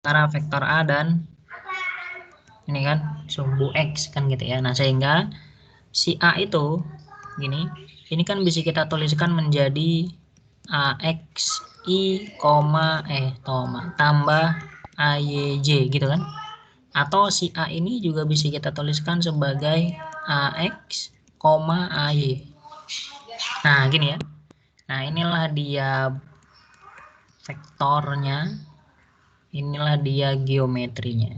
antara vektor A dan ini kan sumbu X kan gitu ya. Nah, sehingga si A itu gini, ini kan bisa kita tuliskan menjadi AX I, tambah AYJ gitu kan. Atau si A ini juga bisa kita tuliskan sebagai AX, AY. Nah, gini ya. Nah, inilah dia vektornya. Inilah dia geometrinya.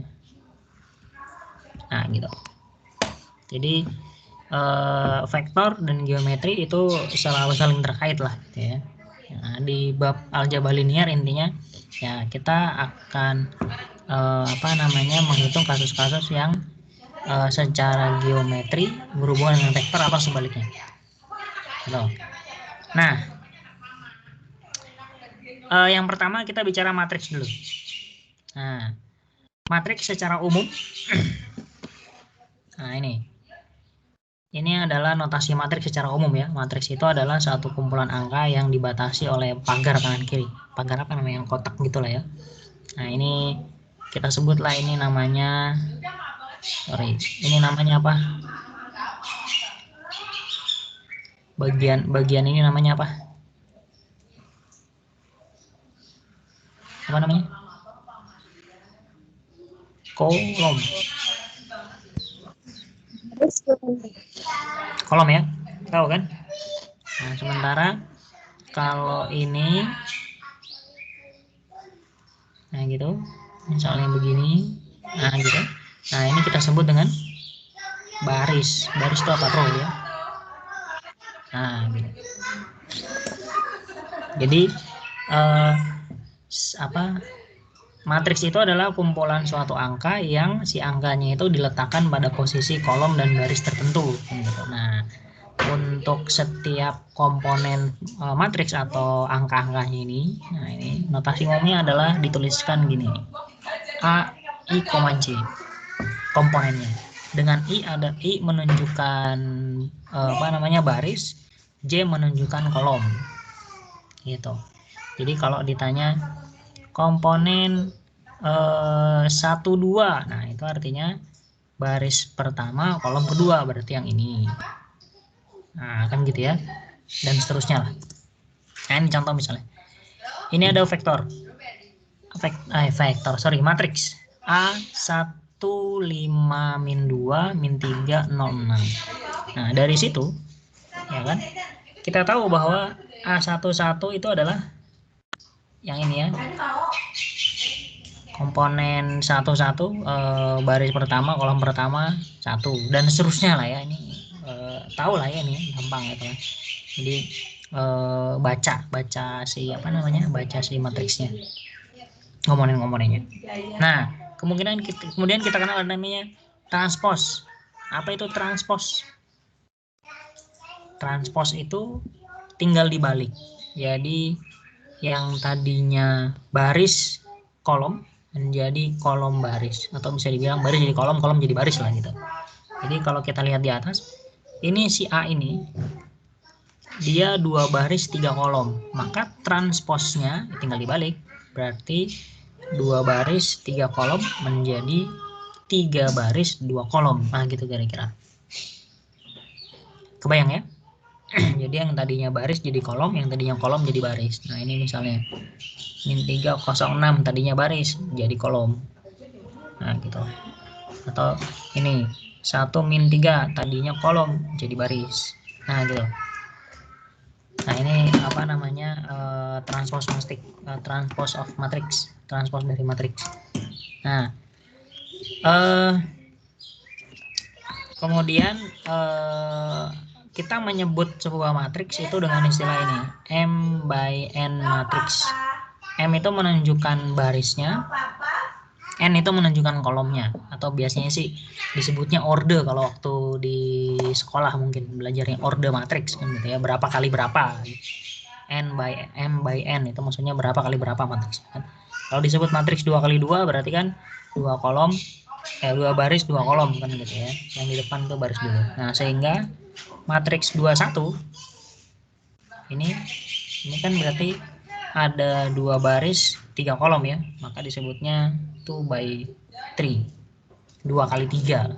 Nah, gitu. Jadi vektor dan geometri itu selalu saling terkait lah gitu ya. Nah, di bab aljabar linear intinya ya kita akan menghitung kasus-kasus yang secara geometri berhubungan dengan vektor atau sebaliknya. Gitu. Nah, yang pertama kita bicara matriks dulu. Nah, matriks secara umum. Nah, ini adalah notasi matriks secara umum ya. Matriks itu adalah satu kumpulan angka yang dibatasi oleh pagar kanan kiri. Pagar apa namanya, yang kotak gitulah ya. Nah, ini kita sebutlah ini namanya, ini namanya apa? Bagian ini namanya apa? Apa namanya? Kolom. Kolom ya, tahu kan? Nah, sementara kalau ini, nah gitu, misalnya begini, nah gitu. Nah, ini kita sebut dengan baris. Baris itu apa, row ya? Nah, gitu. Jadi matriks itu adalah kumpulan suatu angka yang si angkanya itu diletakkan pada posisi kolom dan baris tertentu. Gitu. Nah, untuk setiap komponen matriks atau angka-angkanya ini, nah ini notasi umumnya adalah dituliskan gini, A, I, J komponennya. Dengan I menunjukkan baris, J menunjukkan kolom. Gitu. Jadi kalau ditanya komponen 1, 2, nah itu artinya baris pertama kolom kedua, berarti yang ini. Nah, kan gitu ya. Dan seterusnya lah. Nah, ini contoh misalnya. Ini ada matriks A1, 5, min 2, min 3, 0, 6. Nah, dari situ ya kan, kita tahu bahwa A11 itu adalah yang ini ya. Komponen 1, baris pertama, kolom pertama 1, dan seterusnya lah ya. Ini tahu lah ya, ini gampang gitu kan. Jadi baca si matriksnya, komponen-komponennya. Nah, kemudian kita kenal namanya transpose. Apa itu transpose? Transpose itu tinggal dibalik. Jadi yang tadinya baris kolom menjadi kolom baris, atau bisa dibilang baris jadi kolom, kolom jadi baris lah gitu. Jadi kalau kita lihat di atas, ini si A ini dia 2 baris 3 kolom, maka transposnya tinggal dibalik, berarti 2 baris 3 kolom menjadi 3 baris 2 kolom. Nah gitu kira-kira. Kebayang ya? Jadi yang tadinya baris jadi kolom, yang tadinya kolom jadi baris. Nah ini misalnya min 306 tadinya baris jadi kolom. Nah gitu. Atau ini 1 min 3 tadinya kolom jadi baris. Nah gitu. Nah ini transpose of matrix, transpose dari matriks. Nah kemudian kita menyebut sebuah matriks itu dengan istilah ini, M by N matriks. M itu menunjukkan barisnya, N itu menunjukkan kolomnya, atau biasanya sih disebutnya orde kalau waktu di sekolah mungkin belajarnya orde matriks kan gitu ya, berapa kali berapa. M by N itu maksudnya berapa kali berapa matriks kan. Kalau disebut matriks 2 kali 2 berarti kan 2 kolom 2 baris 2 kolom kan gitu ya. Yang di depan itu baris dulu. Nah, sehingga matriks 21 ini kan berarti ada 2 baris 3 kolom ya, maka disebutnya 2 by 3, 2 kali 3.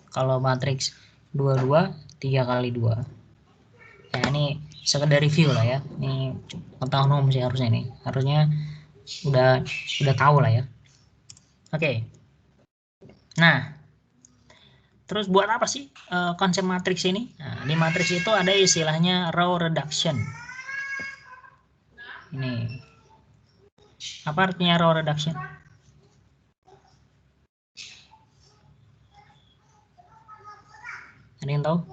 Kalau matriks 22 3 kali 2. Nah, ini sekedar review lah ya, ini pengetahuan umum sih harusnya, ini harusnya udah tahu lah ya. Oke. Nah, terus buat apa sih konsep matriks ini? Nah, di matriks itu ada istilahnya row reduction. Ini apa artinya row reduction? Ada yang tahu?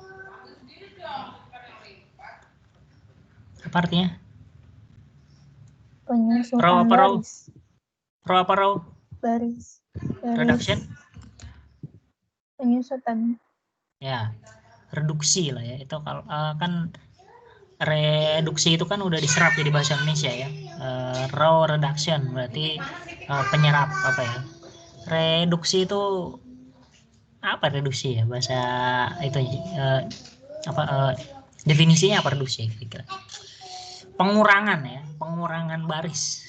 Apa artinya? Penyusutan Row apa row? baris. Row apa row? Baris. Reduction? Penyusutan. Ya, reduksi lah ya. Itu kalau kan reduksi itu kan udah diserap jadi bahasa Indonesia ya. Row reduction berarti penyerap apa ya? Reduksi itu apa reduksi ya bahasa itu definisinya apa reduksi kira-kira? Pengurangan ya, pengurangan baris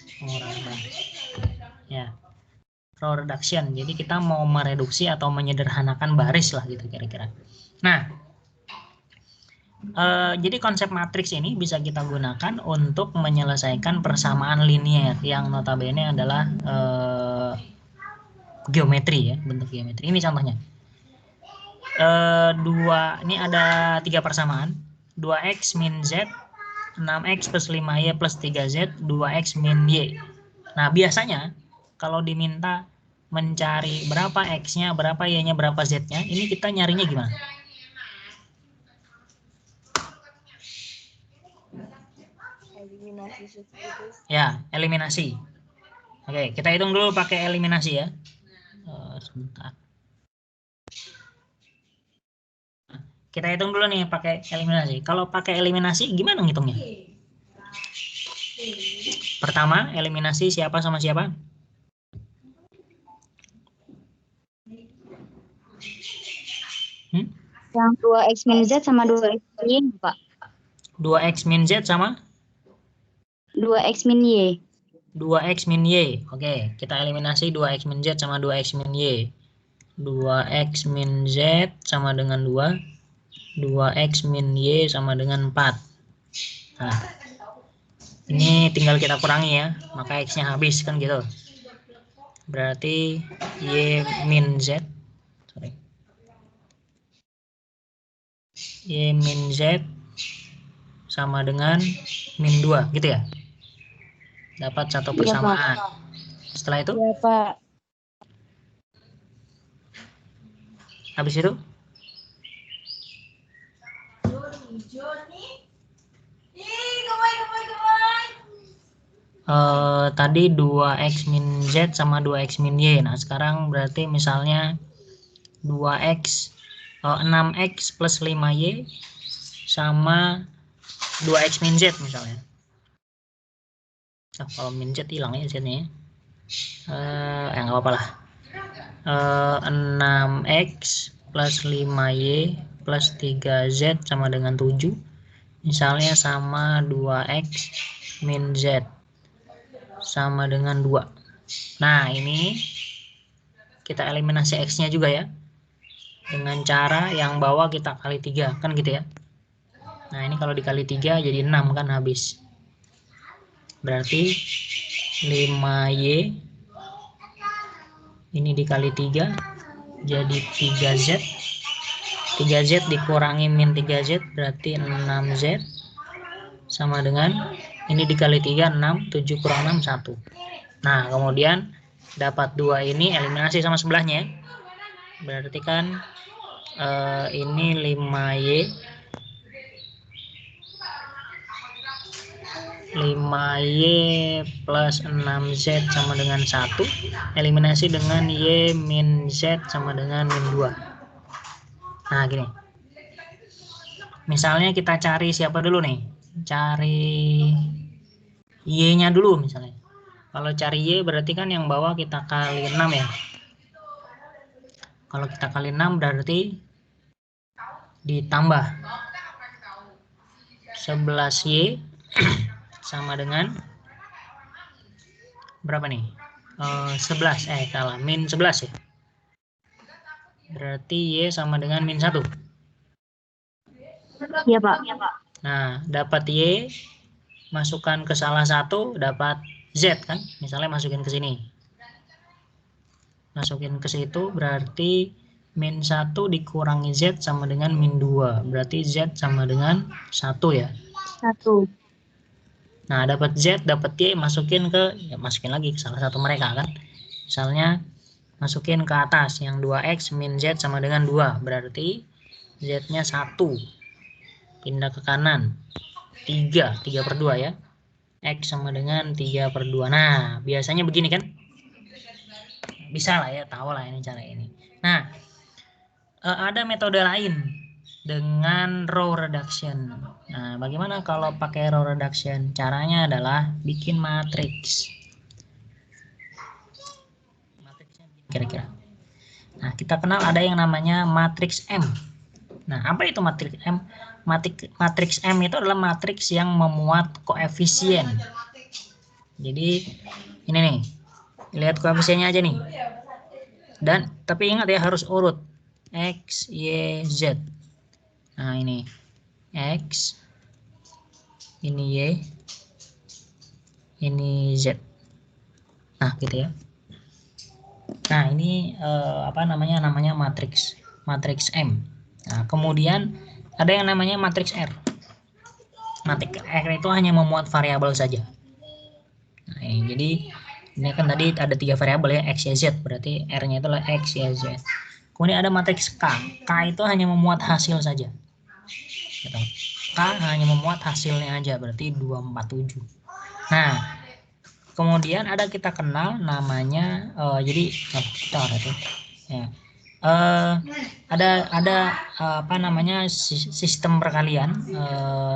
ya, row reduction. Jadi kita mau mereduksi atau menyederhanakan baris lah gitu kira-kira. Nah, jadi konsep matriks ini bisa kita gunakan untuk menyelesaikan persamaan linier yang notabene adalah geometri ya, bentuk geometri. Ini contohnya. Ini ada 3 persamaan, 2x min z, 6x plus 5y plus 3z, 2x min y. Nah, biasanya kalau diminta mencari berapa x-nya, berapa y-nya, berapa z-nya, ini kita nyarinya gimana? Eliminasi substitusi. Ya, eliminasi. Oke, kita hitung dulu pakai eliminasi ya. Sebentar. Kita hitung dulu nih pakai eliminasi. Kalau pakai eliminasi gimana ngitungnya? Pertama, eliminasi siapa sama siapa? Yang 2x min z sama 2x min y, Pak. 2x min z sama? 2x min y. 2x min y. Oke, kita eliminasi 2x min z sama 2x min y. 2x min z sama dengan 2. 2x min y sama dengan 4. Nah, ini tinggal kita kurangi ya, maka x-nya habis kan gitu. Berarti y min z, y min z sama dengan min 2 gitu ya. Dapat satu persamaan. Setelah itu? Iya, Pak. Habis itu? Tadi 2x min z sama 2x min y. Nah, sekarang berarti misalnya 6x plus 5y sama 2x min z misalnya. Kalau min z hilang ya z-nya. Nggak apa-apa lah. 6x plus 5y plus 3z sama dengan 7. Misalnya sama 2x min z sama dengan 2. Nah, ini kita eliminasi x-nya juga ya. Dengan cara yang bawah kita kali 3, kan gitu ya. Nah, ini kalau dikali 3 jadi 6 kan habis. Berarti 5y ini dikali 3 jadi 3z. 3z dikurangi min 3z berarti 6z sama dengan ini dikali 3 6, 7 kurang 6 1. Nah, kemudian dapat 2 ini eliminasi sama sebelahnya. Berarti kan ini 5y 5y plus 6z sama dengan 1. Eliminasi dengan y min z sama dengan min 2. Nah, gini. Misalnya kita cari siapa dulu nih? Cari y-nya dulu misalnya. Kalau cari y berarti kan yang bawah kita kali 6 ya. Kalau kita kali 6 berarti ditambah 11y sama dengan berapa nih? 11, salah, min 11 ya. Berarti Y sama dengan min 1. Iya, Pak. Nah, dapat Y, masukkan ke salah satu, dapat Z kan? Misalnya masukin ke sini. Masukin ke situ, berarti min 1 dikurangi Z sama dengan min 2. Berarti Z sama dengan 1 ya. 1. Nah, dapat Z, dapat Y, masukin lagi ke salah satu mereka kan. Misalnya, masukin ke atas, yang 2X min Z sama dengan 2. Berarti Z-nya 1. Pindah ke kanan. 3 per 2 ya. X sama dengan 3 per 2. Nah, biasanya begini kan. Bisa lah ya, tahu lah ini cara ini. Nah, ada metode lain dengan row reduction. Nah, bagaimana kalau pakai row reduction? Caranya adalah bikin matriks. Matriksnya kira-kira. Nah, kita kenal ada yang namanya matriks M. Nah, apa itu matriks M? Matriks M itu adalah matriks yang memuat koefisien. Jadi, ini nih. Lihat koefisiennya aja nih. Dan tapi ingat ya, harus urut. X, Y, Z. Nah, ini X, ini Y, ini Z. Nah, gitu ya. Nah, ini apa namanya matriks M. Nah, kemudian ada yang namanya matriks R. Matriks R itu hanya memuat variabel saja. Nah, jadi ini kan tadi ada 3 variabel ya, X, Y, Z. Berarti R-nya itu adalah X, Y, Z. Kemudian ada matriks K. K itu hanya memuat hasil saja. Gitu. K hanya memuat hasilnya aja, berarti 2, 4, 7. Nah, kemudian ada kita kenal namanya jadi ya. Ada apa namanya sistem perkalian.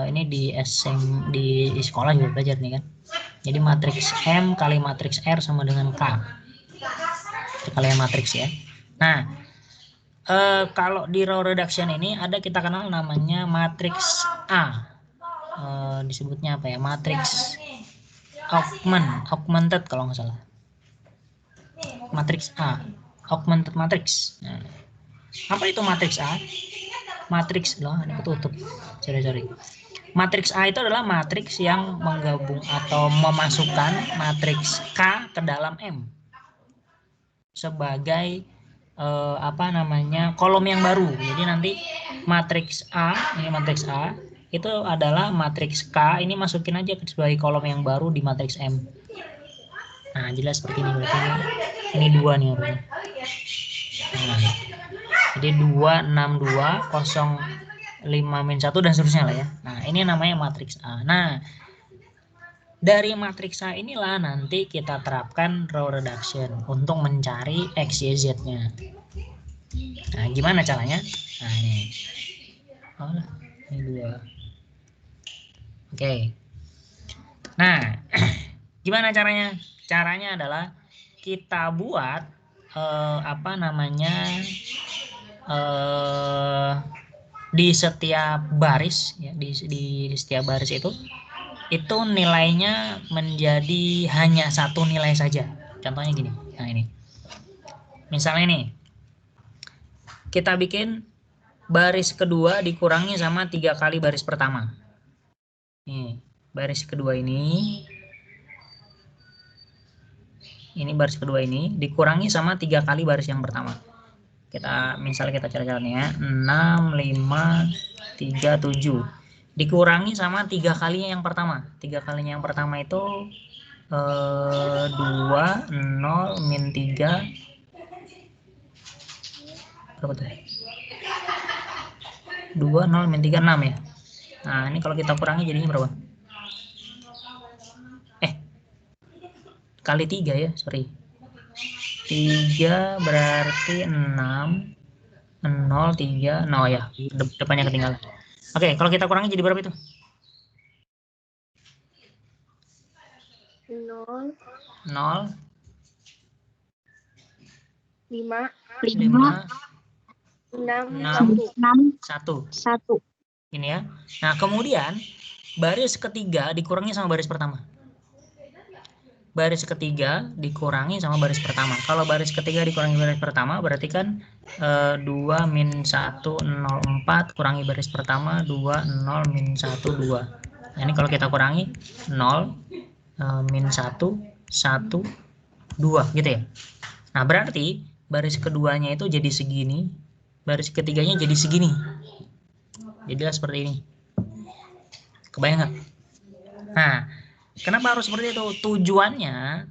Ini di sekolah juga belajar nih kan. Jadi matriks M kali matriks R sama dengan K. Perkalian matriks ya. Nah, kalau di row reduction ini ada kita kenal namanya matriks A. Disebutnya apa ya? Matriks augmented kalau nggak salah. Matriks A, augmented matrix. Nah, apa itu matriks A? Matriks loh, ini ketutup. Sorry. Matriks A itu adalah matriks yang menggabung atau memasukkan matriks K ke dalam M sebagai apa namanya kolom yang baru. Jadi nanti matriks A, ini matriks A itu adalah matriks K, ini masukin aja sebagai kolom yang baru di matriks M. Nah, jelas seperti ini berarti ini 2 nih harusnya. Nah, jadi 2, 6, 2, 0, 5, min 1 dan seterusnya lah ya. Nah, ini namanya matriks A. Nah, dari matriks A inilah nanti kita terapkan row reduction untuk mencari X, Y, Z-nya. Nah, gimana caranya? Nah, ini. Oh, ini 2. Oke. Nah, gimana caranya? Caranya adalah kita buat apa namanya di setiap baris ya, di setiap baris itu nilainya menjadi hanya satu nilai saja. Contohnya gini. Nah, ini. Misalnya nih, kita bikin baris kedua dikurangi sama 3 kali baris pertama. Nih, baris kedua ini baris kedua ini dikurangi sama 3 kali baris yang pertama. Misalnya kita cara-cara nih ya, 6, 5, 3, 7 dikurangi sama 3 kalinya yang pertama. 3 kalinya yang pertama itu 2, 0, min 3 berapa tuh? 2, 0, min 3, 6 ya. Nah, ini kalau kita kurangi jadinya berapa? Kali 3 ya, sorry. 3 berarti 6, 0, 3, no ya, depannya ketinggalan. Oke, kalau kita kurangi jadi berapa itu? 0, 0, 5, 6, 1. 1. Ini ya. Nah, kemudian baris ketiga dikurangi sama baris pertama. baris ketiga dikurangi sama baris pertama. Kalau baris ketiga dikurangi baris pertama berarti kan 2 min 1 0 4 kurangi baris pertama 2 0 min 1 2. Nah, ini kalau kita kurangi 0 min 1 1 2 gitu ya. Nah, berarti baris keduanya itu jadi segini, baris ketiganya jadi segini. Jadilah seperti ini. Kebayang nggak? Nah, kenapa harus seperti itu? Tujuannya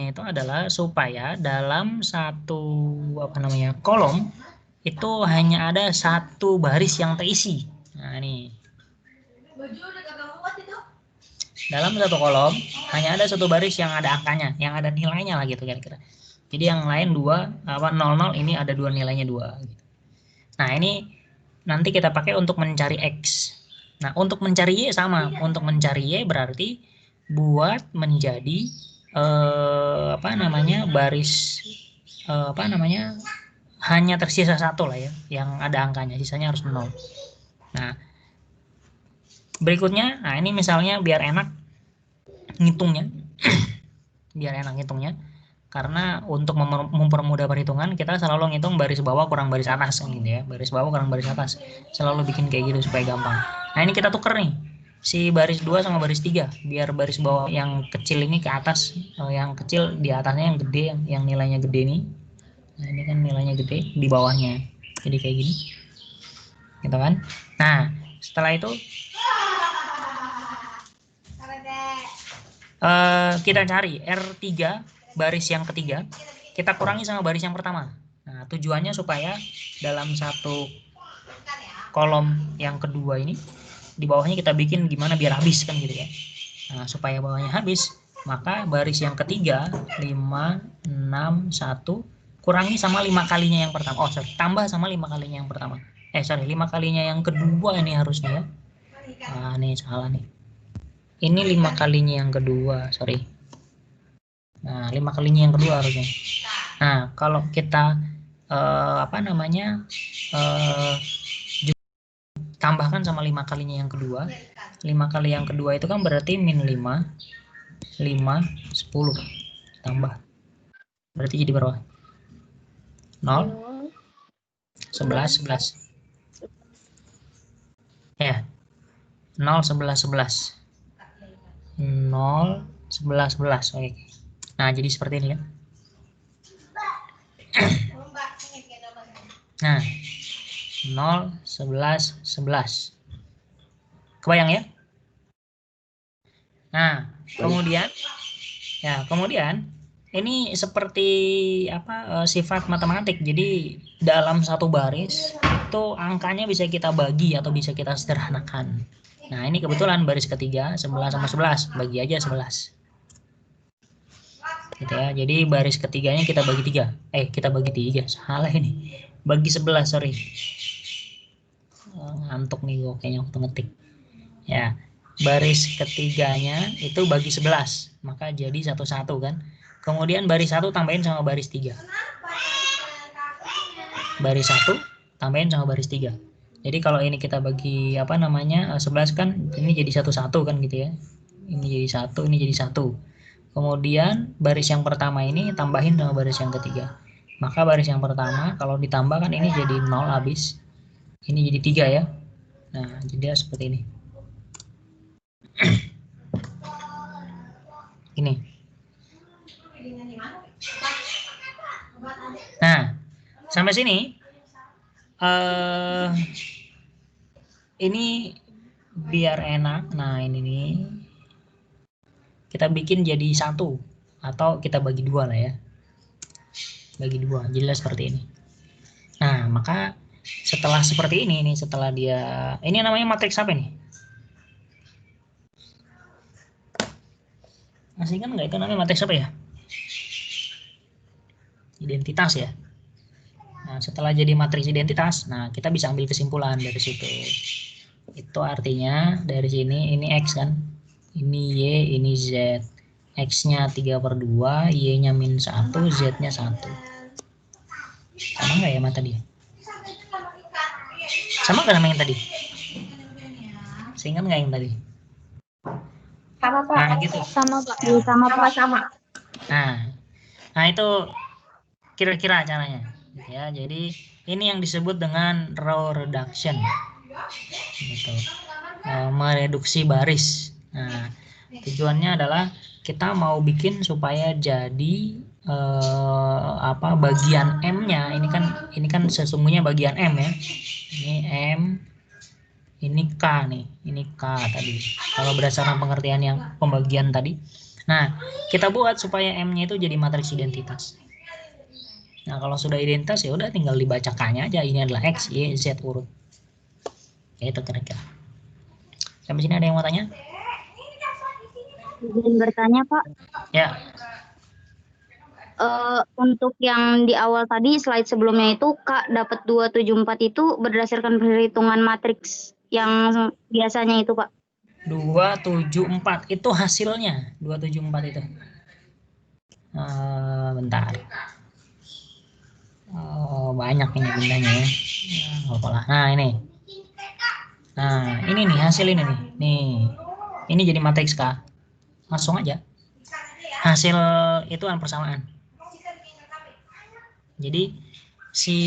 itu adalah supaya dalam satu kolom itu hanya ada satu baris yang terisi. Nah, ini. Dalam satu kolom hanya ada satu baris yang ada angkanya, yang ada nilainya lah gitu kira-kira. Jadi yang lain 2 00 ini ada 2 nilainya 2 gitu. Nah, ini nanti kita pakai untuk mencari X. Nah, untuk mencari Y sama. Untuk mencari Y berarti buat menjadi baris hanya tersisa satu lah ya, yang ada angkanya, sisanya harus 0. Nah, berikutnya, nah ini misalnya biar enak ngitungnya, karena untuk mempermudah perhitungan kita selalu ngitung baris bawah kurang baris atas gitu ya, baris bawah kurang baris atas, selalu bikin kayak gitu supaya gampang. Nah, ini kita tuker nih si baris 2 sama baris 3 biar baris bawah yang kecil ini ke atas, yang kecil di atasnya yang gede, yang nilainya gede nih. Nah, ini kan nilainya gede di bawahnya, jadi kayak gini gitu kan. Nah, setelah itu kita cari R3 baris yang ketiga, kita kurangi sama baris yang pertama. Nah, tujuannya supaya dalam satu kolom yang kedua ini, di bawahnya kita bikin gimana biar habis kan gitu ya. Nah, supaya bawahnya habis, maka baris yang ketiga 5 6 1 kurangi sama 5 kalinya yang pertama. Tambah sama 5 kalinya yang pertama. 5 kalinya yang kedua ini harusnya ya. Nah, ini salah nih. Ini 5 kalinya yang kedua, sorry. Nah, 5 kalinya yang kedua harusnya. Nah, kalau kita tambahkan sama 5 kalinya yang kedua. 5 kali yang kedua itu kan berarti min 5, 5, 10. Tambah. Berarti jadi berapa? 0, 11, 11. Ya. 0, 11, 11. 0, 11, 11. Oke. Nah, jadi seperti ini ya. Nah, 0, 11, 11. Kebayang ya? Nah, kemudian ini seperti sifat matematik. Jadi dalam satu baris itu angkanya bisa kita bagi atau bisa kita sederhanakan. Nah, ini kebetulan baris ketiga 11 sama 11, bagi aja 11. Gitu ya. Jadi baris ketiganya kita bagi 3. Kita bagi 3. Salah ini. Bagi 11, sorry. Ngantuk nih gue kayaknya waktu ngetik. Ya, baris ketiganya itu bagi 11, maka jadi 1 1 kan. Kemudian baris 1 tambahin sama baris 3. Baris 1 tambahin sama baris 3. Jadi kalau ini kita bagi 11 kan ini jadi 1 1 kan gitu ya. Ini jadi 1, ini jadi 1. Kemudian baris yang pertama ini tambahin sama baris yang ketiga. Maka baris yang pertama kalau ditambah kan ini jadi 0 habis. Ini jadi 3 ya. Nah, jadi seperti ini. Ini. Nah, sampai sini ini biar enak. Nah, ini nih kita bikin jadi 1 atau kita bagi 2 lah ya. Bagi 2, jelas seperti ini. Nah, maka setelah seperti ini nih, setelah dia ini namanya matriks apa nih? Masih kan nggak, itu namanya matriks apa ya? Identitas ya. Nah, setelah jadi matriks identitas, nah kita bisa ambil kesimpulan dari situ. Itu artinya dari sini ini X kan, ini Y, ini Z. X-nya 3/2, Y-nya min 1, Z-nya 1. Sama nggak ya sama tadi? Sama nggak sama yang tadi? Seingat nggak yang tadi? Sama Pak. Nah gitu. Sama Pak. Sama Pak. Sama. Nah itu kira-kira caranya ya. Jadi ini yang disebut dengan row reduction gitu. Mereduksi baris. Nah, tujuannya adalah kita mau bikin supaya jadi bagian M-nya ini kan sesungguhnya bagian M ya. Ini M, ini K nih, ini K tadi. Kalau berdasarkan pengertian yang pembagian tadi. Nah, kita buat supaya M-nya itu jadi matriks identitas. Nah, kalau sudah identitas ya udah tinggal dibaca K-nya aja. Ini adalah X, Y, Z urut. Ya itu kira-kira. Sampai sini ada yang mau tanya? Izin bertanya, Pak. Ya. Untuk yang di awal tadi, slide sebelumnya itu, Kak dapat 274 itu berdasarkan perhitungan matriks yang biasanya itu, Pak. 274 itu hasilnya. 274 itu. Bentar. Banyak ini bundanya ya. Nah, ini. Nah, ini nih hasil ini nih. Nih. Ini jadi matriks K. Langsung aja. Hasil itu kan persamaan. Jadi si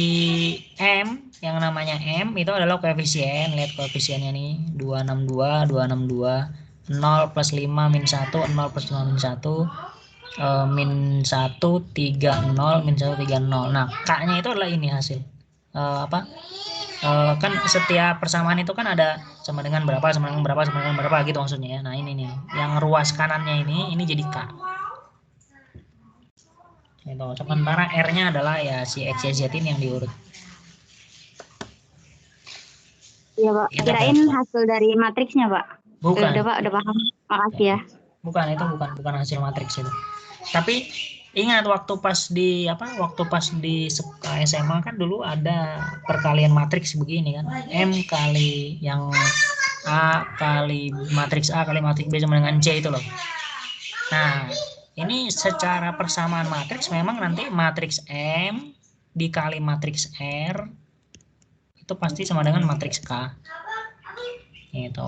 M yang namanya M itu adalah koefisien. Lihat koefisiennya nih, 262, 262, 0 plus 5 min 1, 0 plus 5 min 1, min 1, 30, min 1, 30. Nah, K-nya itu adalah ini hasil. Kan setiap persamaan itu kan ada sama dengan berapa, sama dengan berapa, sama dengan berapa gitu maksudnya ya. Nah, ini nih, yang ruas kanannya ini jadi K. Gitu. Sementara R-nya adalah ya si X, Y, Z ini yang diurut. Iya, Pak. Gitu, Kirain Pak. hasil dari matriksnya, Pak. Bukan. Udah, Pak, udah paham. Makasih ya. Bukan, itu bukan hasil matriks itu. Tapi ingat waktu pas di SMA kan dulu ada perkalian matriks begini kan. M kali yang A kali matriks A kali matriks B sama dengan C itu loh. Nah, ini secara persamaan matriks memang nanti matriks M dikali matriks R itu pasti sama dengan matriks K. Gitu.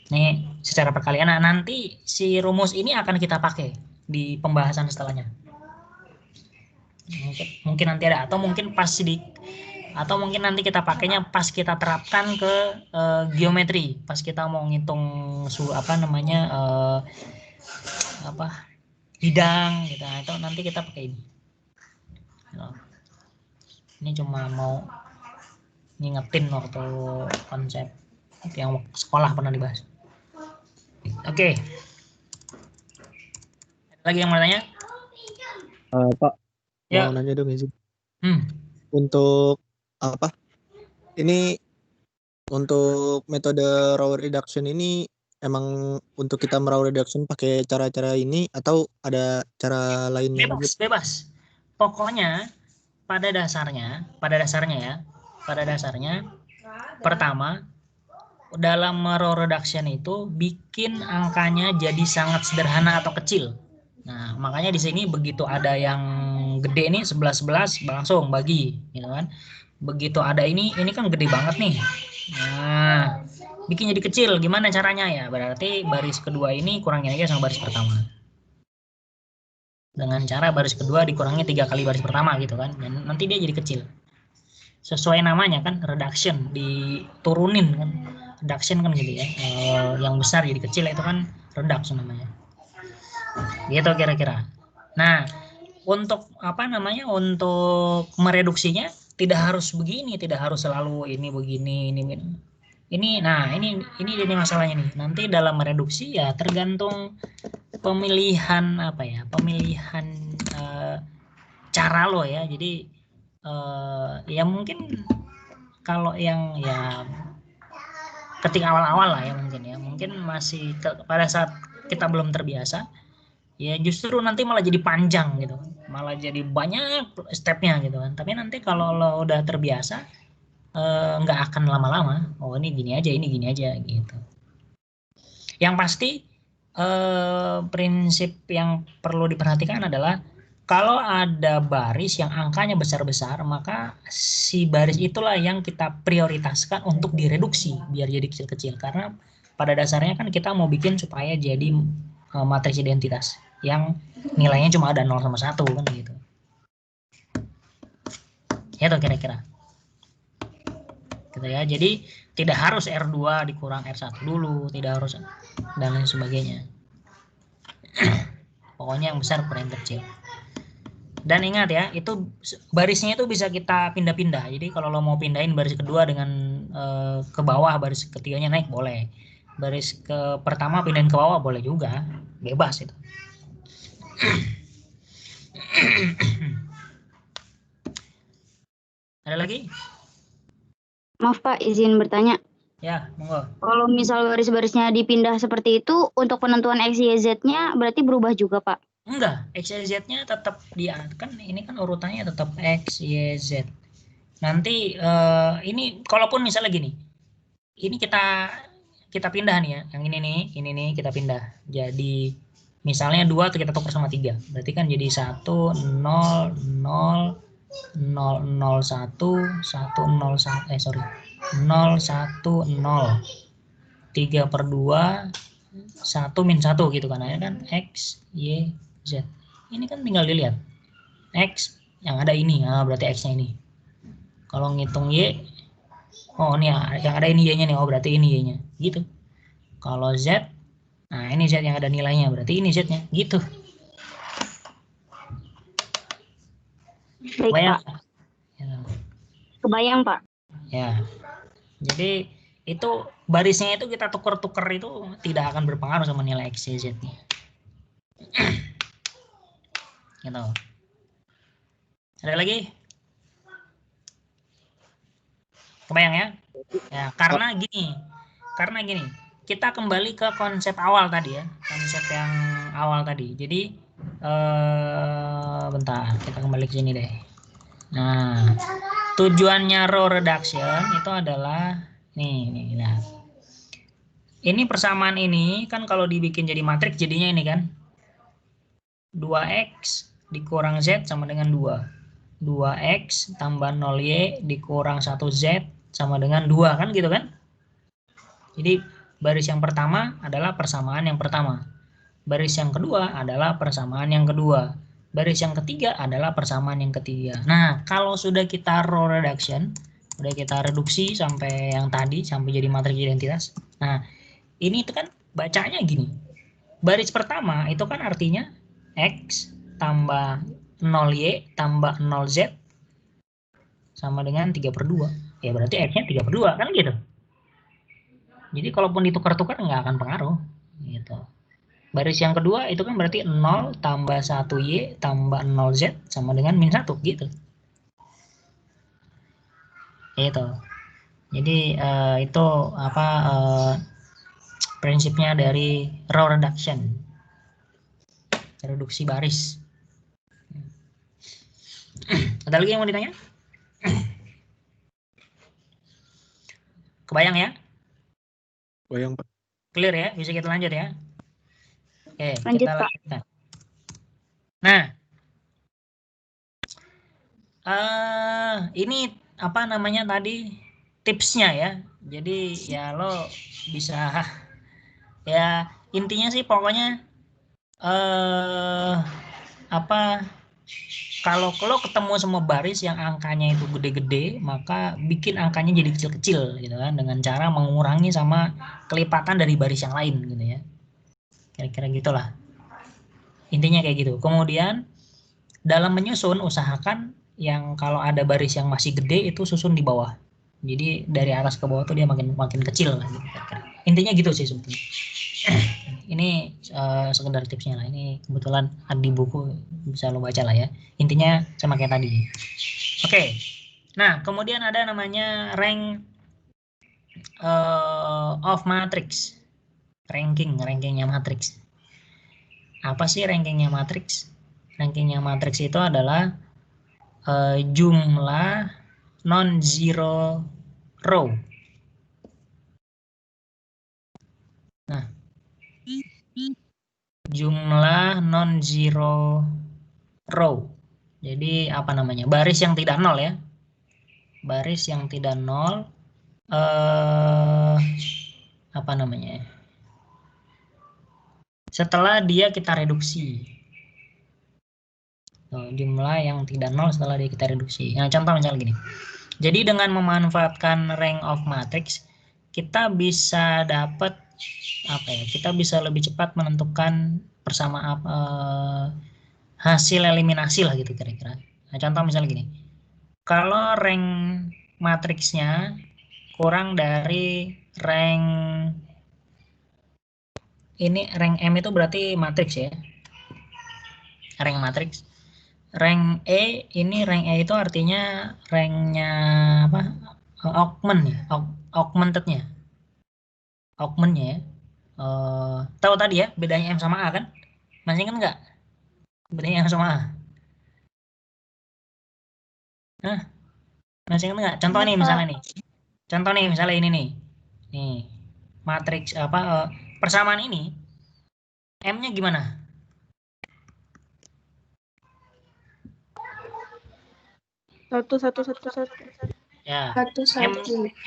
Nih, secara perkalian. Nah, nanti si rumus ini akan kita pakai di pembahasan setelahnya. Mungkin nanti ada, atau mungkin nanti kita pakainya pas kita terapkan ke geometri, pas kita mau ngitung bidang gitu. Nah, itu nanti kita pakai ini. Ini cuma mau ngingetin waktu konsep yang sekolah pernah dibahas. Oke. Lagi yang mau tanya? Pak, Ya. mau nanya dong izin. Untuk apa? Ini untuk metode row reduction ini emang untuk kita raw reduction pakai cara-cara ini atau ada cara lainnya? Bebas. Pokoknya pada dasarnya pertama dalam row reduction itu bikin angkanya jadi sangat sederhana atau kecil. Nah, makanya di sini begitu ada yang gede nih 11 langsung bagi, gitu kan. Begitu ada ini kan gede banget nih. Nah, bikin jadi kecil gimana caranya ya? Berarti baris kedua ini kurangin aja sama baris pertama. Dengan cara baris kedua dikurangi 3 kali baris pertama gitu kan. Dan nanti dia jadi kecil. Sesuai namanya kan reduction, diturunin kan. Reduction kan gitu ya. Yang besar jadi kecil itu kan reduction namanya. Gitu kira-kira. Nah, untuk untuk mereduksinya tidak harus begini, tidak harus selalu ini begini, ini masalahnya nih. Nanti dalam mereduksi ya tergantung pemilihan cara lo ya. Jadi ya mungkin kalau yang ya ketika awal-awal lah ya mungkin masih pada saat kita belum terbiasa ya justru nanti malah jadi panjang gitu, malah jadi banyak stepnya gitu kan. Tapi nanti kalau lo udah terbiasa nggak akan lama-lama, oh ini gini aja gitu. Yang pasti prinsip yang perlu diperhatikan adalah kalau ada baris yang angkanya besar-besar, maka si baris itulah yang kita prioritaskan untuk direduksi biar jadi kecil-kecil. Karena pada dasarnya kan kita mau bikin supaya jadi matriks identitas. yang nilainya cuma ada 0 sama 1 kan gitu. Itu kira-kira. Gitu ya. Jadi tidak harus R2 dikurang R1 dulu, tidak harus dan lain sebagainya. Pokoknya yang besar kurang yang kecil. Dan ingat ya, itu barisnya itu bisa kita pindah-pindah. Jadi kalau lo mau pindahin baris kedua dengan ke bawah, baris ketiganya naik boleh. Baris ke pertama pindahin ke bawah boleh juga, bebas itu. Ada lagi? Maaf Pak, izin bertanya. Ya, monggo. Kalau misal baris-barisnya dipindah seperti itu, untuk penentuan X, Y, Z-nya berarti berubah juga Pak? Enggak, X, Y, Z-nya tetap kan ini kan urutannya tetap X, Y, Z. Nanti ini kalaupun misalnya gini, ini kita pindah nih ya, yang ini nih kita pindah. Jadi misalnya 2 tuh kita tukar sama 3. Berarti kan jadi 1 0 0 0 0 1 1 0 1 sorry 0 1 0 3/2 1 min 1 gitu kan, ya kan X Y Z. Ini kan tinggal dilihat X yang ada ini, berarti X-nya ini. Kalau ngitung Y, oh ini yang ada ini Y-nya nih, oh berarti ini Y-nya gitu. Kalau Z, nah ini Z yang ada nilainya, berarti ini Z-nya gitu. Baik Kebayang? Pak. Ya. Kebayang Pak. Ya, jadi itu barisnya itu kita tuker-tuker itu tidak akan berpengaruh sama nilai X, Y, Z-nya. Gitu. Ada lagi? Kebayang ya? Ya, karena gini, kita kembali ke konsep awal tadi ya, konsep yang awal tadi. Jadi bentar, kita kembali ke sini deh. Nah, tujuannya row reduction itu adalah nih lihat. Ini persamaan ini kan kalau dibikin jadi matriks jadinya ini kan 2x dikurang z sama dengan 2. 2x tambah 0y dikurang 1z sama dengan 2 kan gitu kan. Jadi baris yang pertama adalah persamaan yang pertama. Baris yang kedua adalah persamaan yang kedua. Baris yang ketiga adalah persamaan yang ketiga. Nah, kalau sudah kita row reduction, sudah kita reduksi sampai yang tadi, sampai jadi matriks identitas. Nah, ini itu kan bacanya gini. Baris pertama itu kan artinya X tambah 0Y tambah 0Z sama dengan 3/2. Ya berarti X-nya 3/2 kan gitu. Jadi kalaupun ditukar-tukar nggak akan pengaruh. Gitu. Baris yang kedua itu kan berarti 0 tambah 1Y tambah 0Z sama dengan min 1 gitu. Itu. Jadi itu apa prinsipnya dari row reduction. Reduksi baris. Ada lagi yang mau ditanya? Kebayang ya? Bayang Pak. Clear ya? Bisa kita lanjut ya? Oke, Lanjut, kita Pak. lanjutkan. Nah, ini apa namanya tadi tipsnya ya. Jadi ya lo bisa ya intinya sih pokoknya apa kalau lo ketemu sama baris yang angkanya itu gede-gede, maka bikin angkanya jadi kecil-kecil gitu kan dengan cara mengurangi sama kelipatan dari baris yang lain gitu ya. Kira-kira gitulah. Intinya kayak gitu. Kemudian dalam menyusun usahakan yang kalau ada baris yang masih gede itu susun di bawah. Jadi dari atas ke bawah tuh dia makin kecil gitu. Intinya gitu sih sebetulnya. Ini sekedar tipsnya lah. Ini kebetulan ada di buku, bisa lo baca lah ya. Intinya sama kayak tadi. Oke. Nah, kemudian ada namanya rank of matrix. Rankingnya matrix. Apa sih rankingnya matrix? Rankingnya matrix itu adalah jumlah non-zero row. Nah, jumlah non-zero row. Jadi apa namanya? Baris yang tidak nol ya. Baris yang tidak nol. Apa namanya? setelah dia kita reduksi. Jumlah yang tidak nol setelah dia kita reduksi. Nah, contoh misalnya gini. Jadi dengan memanfaatkan rank of matrix, kita bisa dapat apa ya? Kita bisa lebih cepat menentukan persamaan hasil eliminasi lah gitu kira-kira. Nah, contoh misalnya gini. Kalau rank matriksnya kurang dari rank ini, rank M itu berarti matriks ya. Rank matriks. Rank E, ini rank E itu artinya ranknya apa? Augment ya, augmentednya. Augmentnya ya. Tahu tadi ya bedanya M sama A kan? Masih ingat nggak bedanya M sama A? Hah? Masih ingat nggak? Contoh nih misalnya nih. Contoh nih misalnya ini nih. Nih. Matriks apa persamaan ini M-nya gimana? Satu. Ya.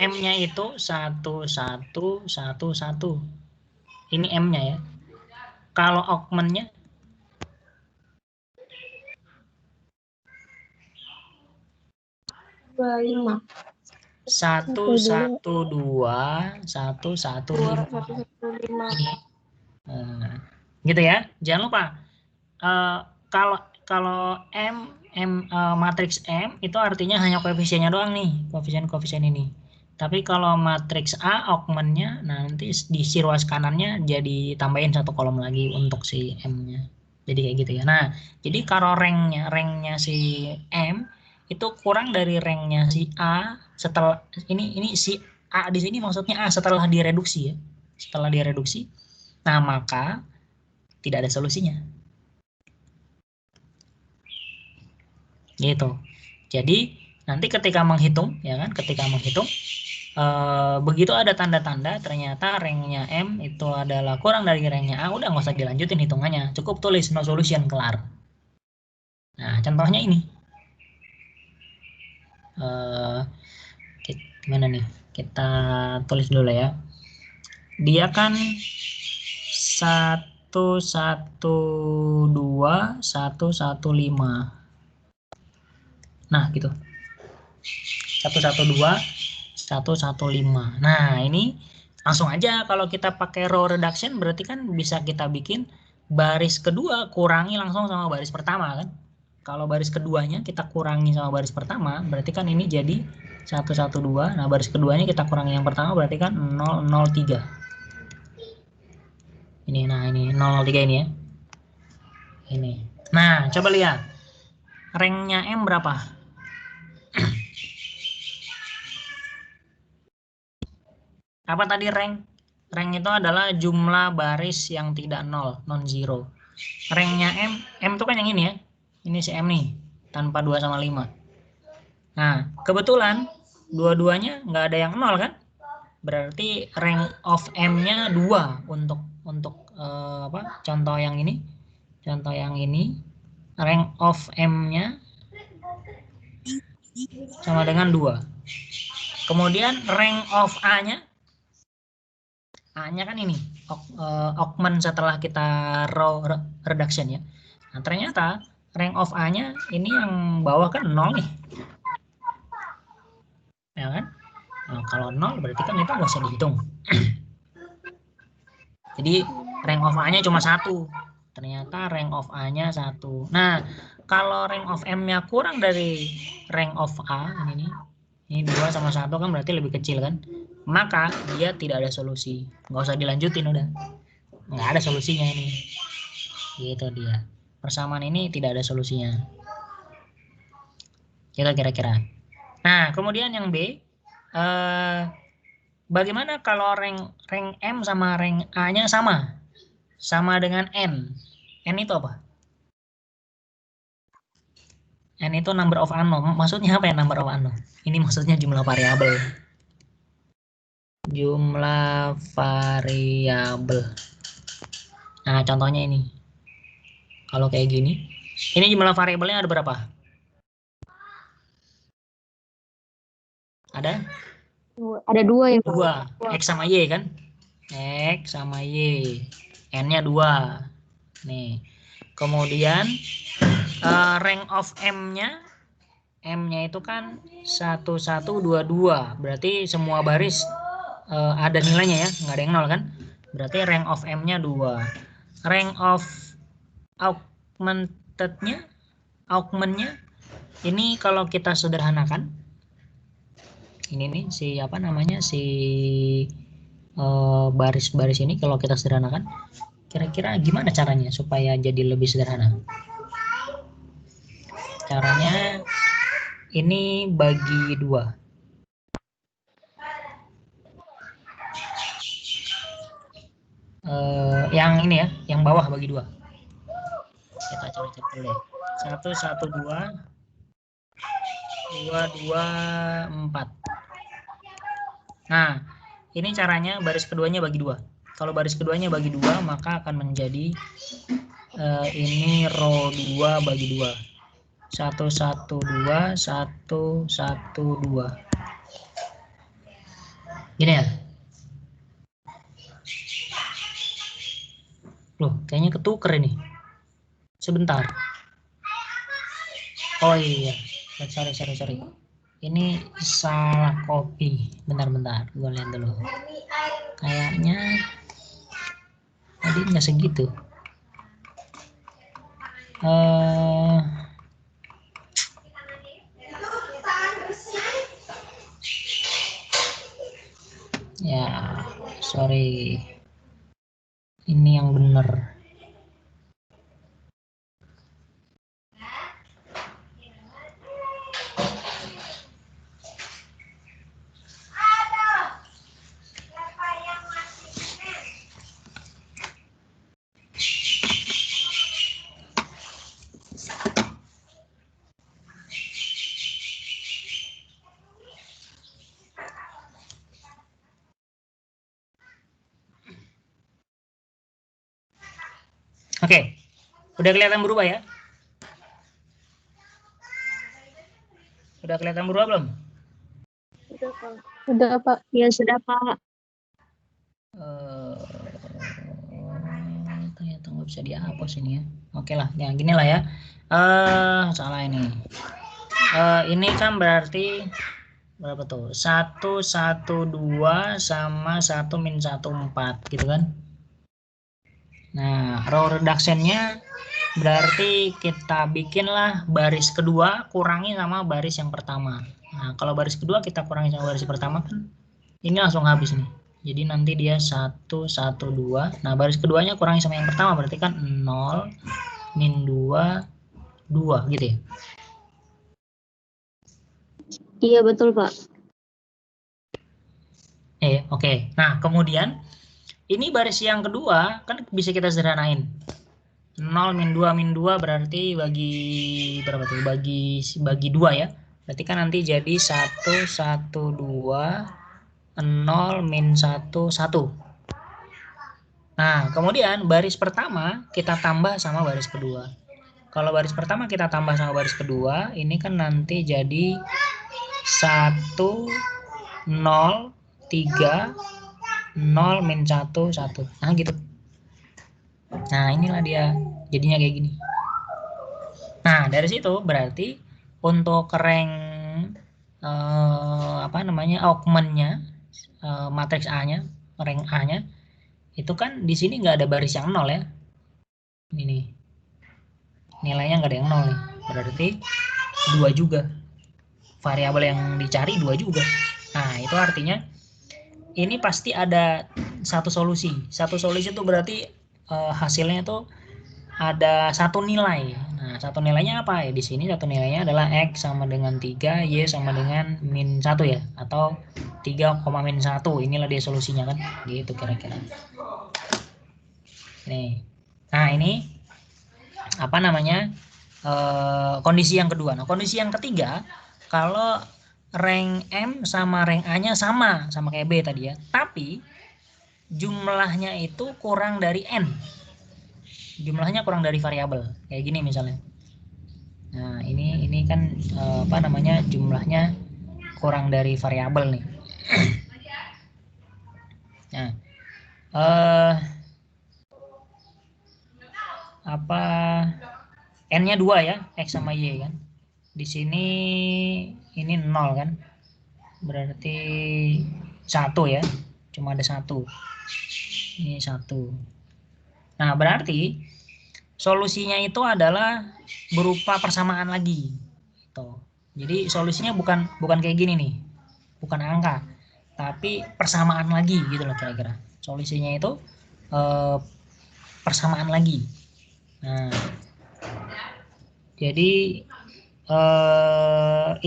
M-nya itu 1 1 1 1. Ini M-nya ya. Kalau augment-nya 25. 1 1 2 1 1 5. Ini. Gitu ya. Jangan lupa kalau matriks M itu artinya hanya koefisiennya doang nih, koefisien ini. Tapi kalau matriks A augmentnya nanti di si ruas kanannya jadi tambahin satu kolom lagi untuk si M-nya. Jadi kayak gitu ya. Nah, jadi kalau ranknya si M itu kurang dari ranknya si A setelah ini si A di sini maksudnya A setelah direduksi ya. Setelah direduksi. Nah, maka tidak ada solusinya. Gitu. Jadi nanti ketika menghitung ya kan, begitu ada tanda-tanda ternyata ranknya M itu adalah kurang dari ranknya A, udah nggak usah dilanjutin hitungannya, cukup tulis no solution, kelar. Nah, contohnya ini gimana nih, kita tulis dulu ya. Dia kan 1 1 2 1 1 5. Nah, gitu. 1 1 2 1 1 5. Nah, ini langsung aja kalau kita pakai row reduction berarti kan bisa kita bikin baris kedua kurangi langsung sama baris pertama kan. Kalau baris keduanya kita kurangi sama baris pertama berarti kan ini jadi 1 1 2. Nah, baris keduanya kita kurangi yang pertama berarti kan 0 0 3. Ini, nah ini 0 0 3 ini ya. Ini. Nah, coba lihat. Ranknya M berapa? Apa tadi rank? Rank itu adalah jumlah baris yang tidak nol, non-zero. Ranknya M itu kan yang ini ya. Ini si M nih, tanpa 2 sama 5. Nah, kebetulan dua-duanya nggak ada yang nol kan? Berarti rank of M-nya 2 untuk contoh yang ini. Contoh yang ini, rank of M-nya sama dengan 2. Kemudian rank of A-nya kan ini, augment setelah kita row reduction ya. Nah, ternyata rank of A-nya ini yang bawah kan 0 nih. Ya kan? Nah, kalau 0 berarti kan itu nggak usah dihitung. Jadi rank of A-nya cuma 1. Ternyata rank of A-nya 1. Nah, kalau rank of M-nya kurang dari rank of A, ini 2 sama 1 kan berarti lebih kecil kan? Maka dia tidak ada solusi. Nggak usah dilanjutin udah. Nggak ada solusinya ini. Gitu dia. Persamaan ini tidak ada solusinya. Gitu kira-kira. Nah, kemudian yang B. Bagaimana kalau rank M sama rank A-nya sama? Sama dengan N. N itu apa? N itu number of unknown. Maksudnya apa ya number of unknown? Ini maksudnya jumlah variabel. Jumlah variabel. Nah, contohnya ini. Kalau kayak gini. Ini jumlah variabelnya ada berapa? Ada? Ada 2 ya. 2. X sama Y kan? X sama Y. N-nya 2. Nih. Kemudian rank of M-nya itu kan 1, 1, 2, 2. Berarti semua baris ada nilainya ya, nggak ada yang 0 kan? Berarti rank of M-nya 2. Rank of augmentednya, ini kalau kita sederhanakan, ini nih si apa namanya si baris-baris ini kalau kita sederhanakan, kira-kira gimana caranya supaya jadi lebih sederhana? Caranya ini bagi 2. Yang ini ya, yang bawah bagi 2. Kita coba cek dulu deh. 1, 1, 2, 2, 2, 4. Nah, ini caranya baris keduanya bagi 2. Kalau baris keduanya bagi 2, maka akan menjadi ini row 2 bagi 2. 1, 1, 2, 1, 1, 2. Gini ya. Loh, kayaknya ketuker ini. Sebentar. Oh iya, sorry. Ini salah copy. Bentar, gue lihat dulu. Kayaknya tadi nggak segitu. Ya, sorry. Ini yang benar. Oke, udah kelihatan berubah ya? Udah kelihatan berubah belum? Udah, Pak. Ya sudah, Pak. Ternyata nggak bisa dihapus ini ya. Oke lah, ya gini lah ya. Salah ini. Ini kan berarti berapa tuh? 1, 1, 2 sama 1 min 1, 4 gitu kan? Nah, row reduction-nya berarti kita bikinlah baris kedua kurangi sama baris yang pertama. Nah, kalau baris kedua kita kurangi sama baris pertama kan ini langsung habis nih. Jadi nanti dia 1, 1, 2. Nah, baris keduanya kurangi sama yang pertama berarti kan 0, min 2, 2 gitu ya. Iya, betul, Pak. Oke. Nah, kemudian ini baris yang kedua kan bisa kita sederhanain. 0 min 2 berarti bagi berapa tuh? Bagi 2 ya. Berarti kan nanti jadi 1, 1, 2, 0 min 1, 1. Nah, kemudian baris pertama kita tambah sama baris kedua. Kalau baris pertama kita tambah sama baris kedua, ini kan nanti jadi 1, 0, 3, 0 min 1, 1. Nah gitu. Nah inilah dia jadinya kayak gini. Nah dari situ berarti untuk rank augmentnya matriks A-nya, rank A-nya itu kan di sini nggak ada baris yang 0 ya. Ini nilainya nggak ada yang 0 nih. Berarti 2 juga. Variabel yang dicari 2 juga. Nah itu artinya ini pasti ada satu solusi. Satu solusi itu berarti hasilnya itu ada satu nilai. Nah, satu nilainya apa ya? Di sini satu nilainya adalah X sama dengan 3, Y sama dengan min 1 ya. Atau 3, min 1. Inilah dia solusinya kan. Gitu kira-kira. Nih. Nah, ini apa namanya? Kondisi yang kedua. Nah, kondisi yang ketiga, kalau rank M sama rank A-nya sama kayak B tadi ya. Tapi jumlahnya itu kurang dari N. Jumlahnya kurang dari variabel. Kayak gini misalnya. Nah, ini kan jumlahnya kurang dari variabel nih. Nah, N-nya 2 ya, X sama Y kan. Di sini ini 0 kan. Berarti 1 ya. Cuma ada 1. Ini 1. Nah, berarti solusinya itu adalah berupa persamaan lagi. Tuh. Jadi solusinya bukan kayak gini nih. Bukan angka, tapi persamaan lagi gitu loh kira-kira. Solusinya itu persamaan lagi. Nah, jadi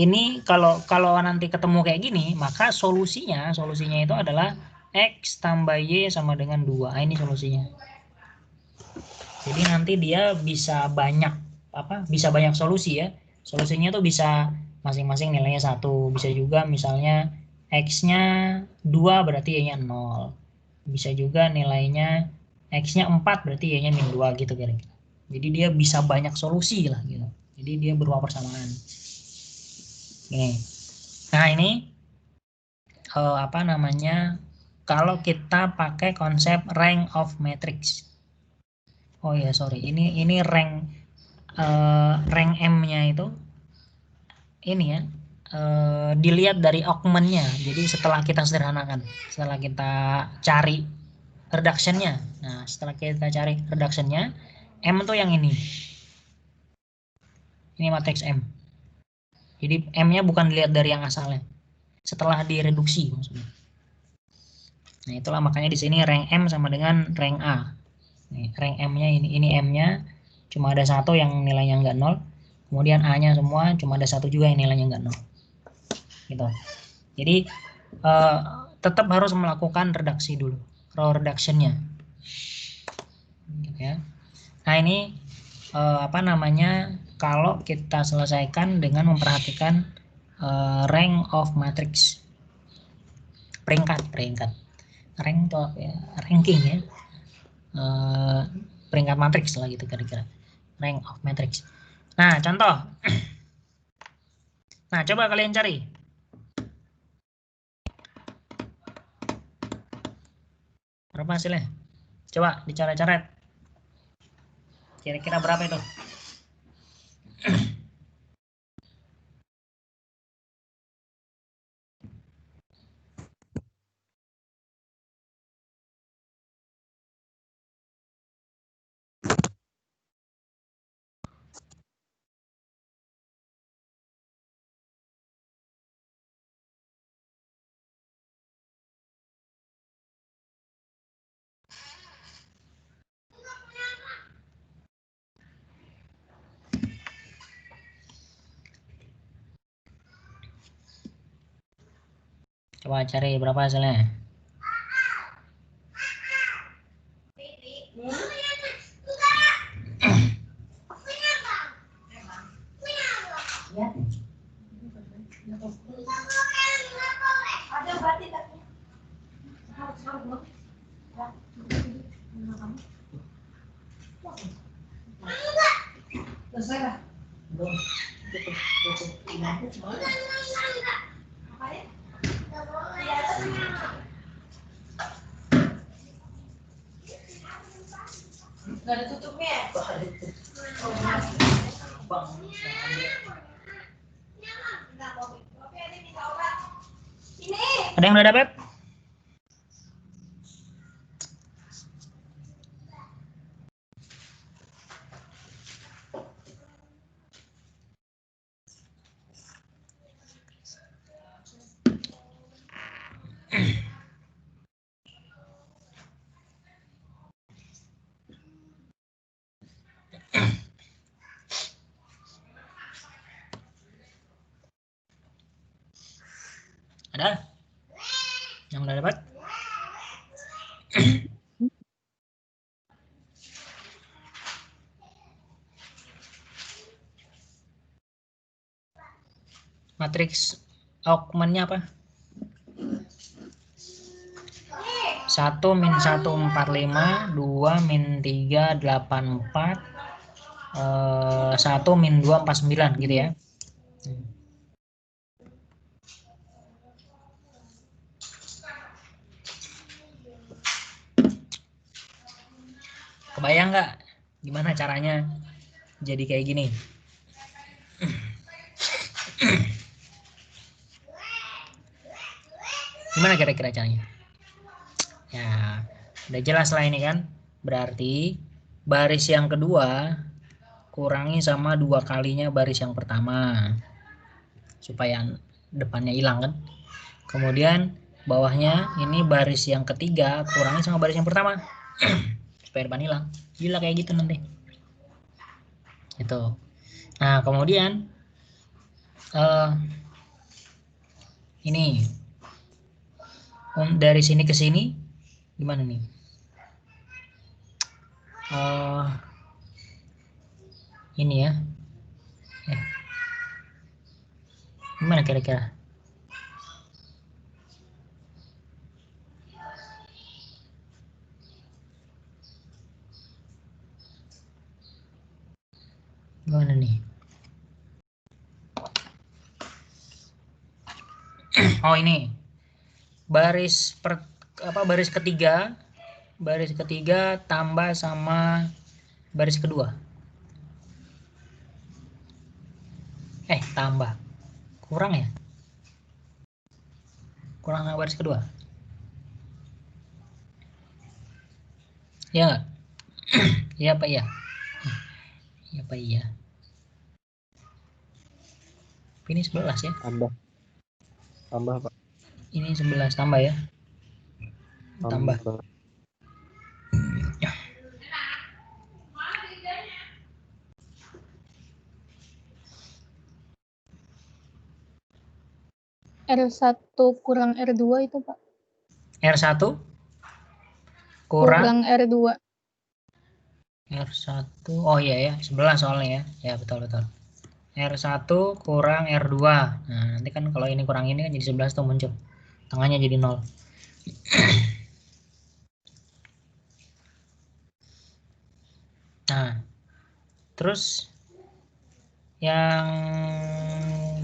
ini kalau nanti ketemu kayak gini, maka solusinya itu adalah X tambah Y sama dengan 2. Nah, ini solusinya. Jadi nanti dia bisa banyak solusi ya. Solusinya tuh bisa masing-masing nilainya 1. Bisa juga misalnya X-nya 2 berarti Y-nya 0. Bisa juga nilainya X-nya 4 berarti Y-nya min 2 gitu kira-kira. Jadi dia bisa banyak solusi lah gitu. Jadi dia berupa persamaan. Nih. Nah, ini kalau kita pakai konsep rank of matrix. Oh ya, sorry. Ini rank M-nya itu ini ya. Dilihat dari augment-nya. Jadi setelah kita sederhanakan, setelah kita cari reduction-nya. Nah, setelah kita cari reduction-nya, M itu yang ini. Ini matriks M. Jadi M-nya bukan dilihat dari yang asalnya. Setelah direduksi maksudnya. Nah, itulah makanya di sini rank M sama dengan rank A. Nih, rank M-nya ini M-nya cuma ada 1 yang nilainya enggak 0. Kemudian A-nya semua cuma ada 1 juga yang nilainya enggak 0. Gitu. Jadi tetap harus melakukan reduksi dulu, row reduction-nya. Ya. Nah, ini kalau kita selesaikan dengan memperhatikan rank of matrix. Peringkat. Rank itu apa ya? Ranking ya. Peringkat matriks lah gitu kira-kira. Rank of matrix. Nah, contoh. Nah, coba kalian cari. Berapa hasilnya? Coba dicoret-coret. Kira-kira berapa itu? Coba cari berapa hasilnya. Nggak ada tutupnya. Ada yang udah dapat? Ada? Yang udah dapat? Matriks augmentnya apa? 1 min 1 45, 2 min 3 84, 1 min 2 49 gitu ya. Kebayang nggak gimana caranya jadi kayak gini. Gimana kira-kira caranya? Ya, udah jelas lah ini kan. Berarti baris yang kedua kurangi sama 2 kalinya baris yang pertama. Supaya depannya hilang kan. Kemudian bawahnya ini baris yang ketiga kurangi sama baris yang pertama. Supaya depan hilang. Gila kayak gitu nanti. Itu. Nah, kemudian ini dari sini ke sini gimana nih? Ini ya. Gimana kira-kira? Gimana nih? Oh ini baris baris ketiga tambah sama baris kedua. Tambah kurang ya? Kurang sama baris kedua. Ya nggak? Iya apa iya? Iya apa iya? Ini 11 ya? Tambah Pak. Ini 11 tambah ya? Tambah. R1 kurang R2 itu, Pak. R1 Kurang R2. R1. Oh iya ya, 11 soalnya ya. Ya betul. R1 kurang R2. Nah, nanti kan kalau ini kurang ini kan jadi 11 tuh muncul. Tengahnya jadi 0. Nah, terus yang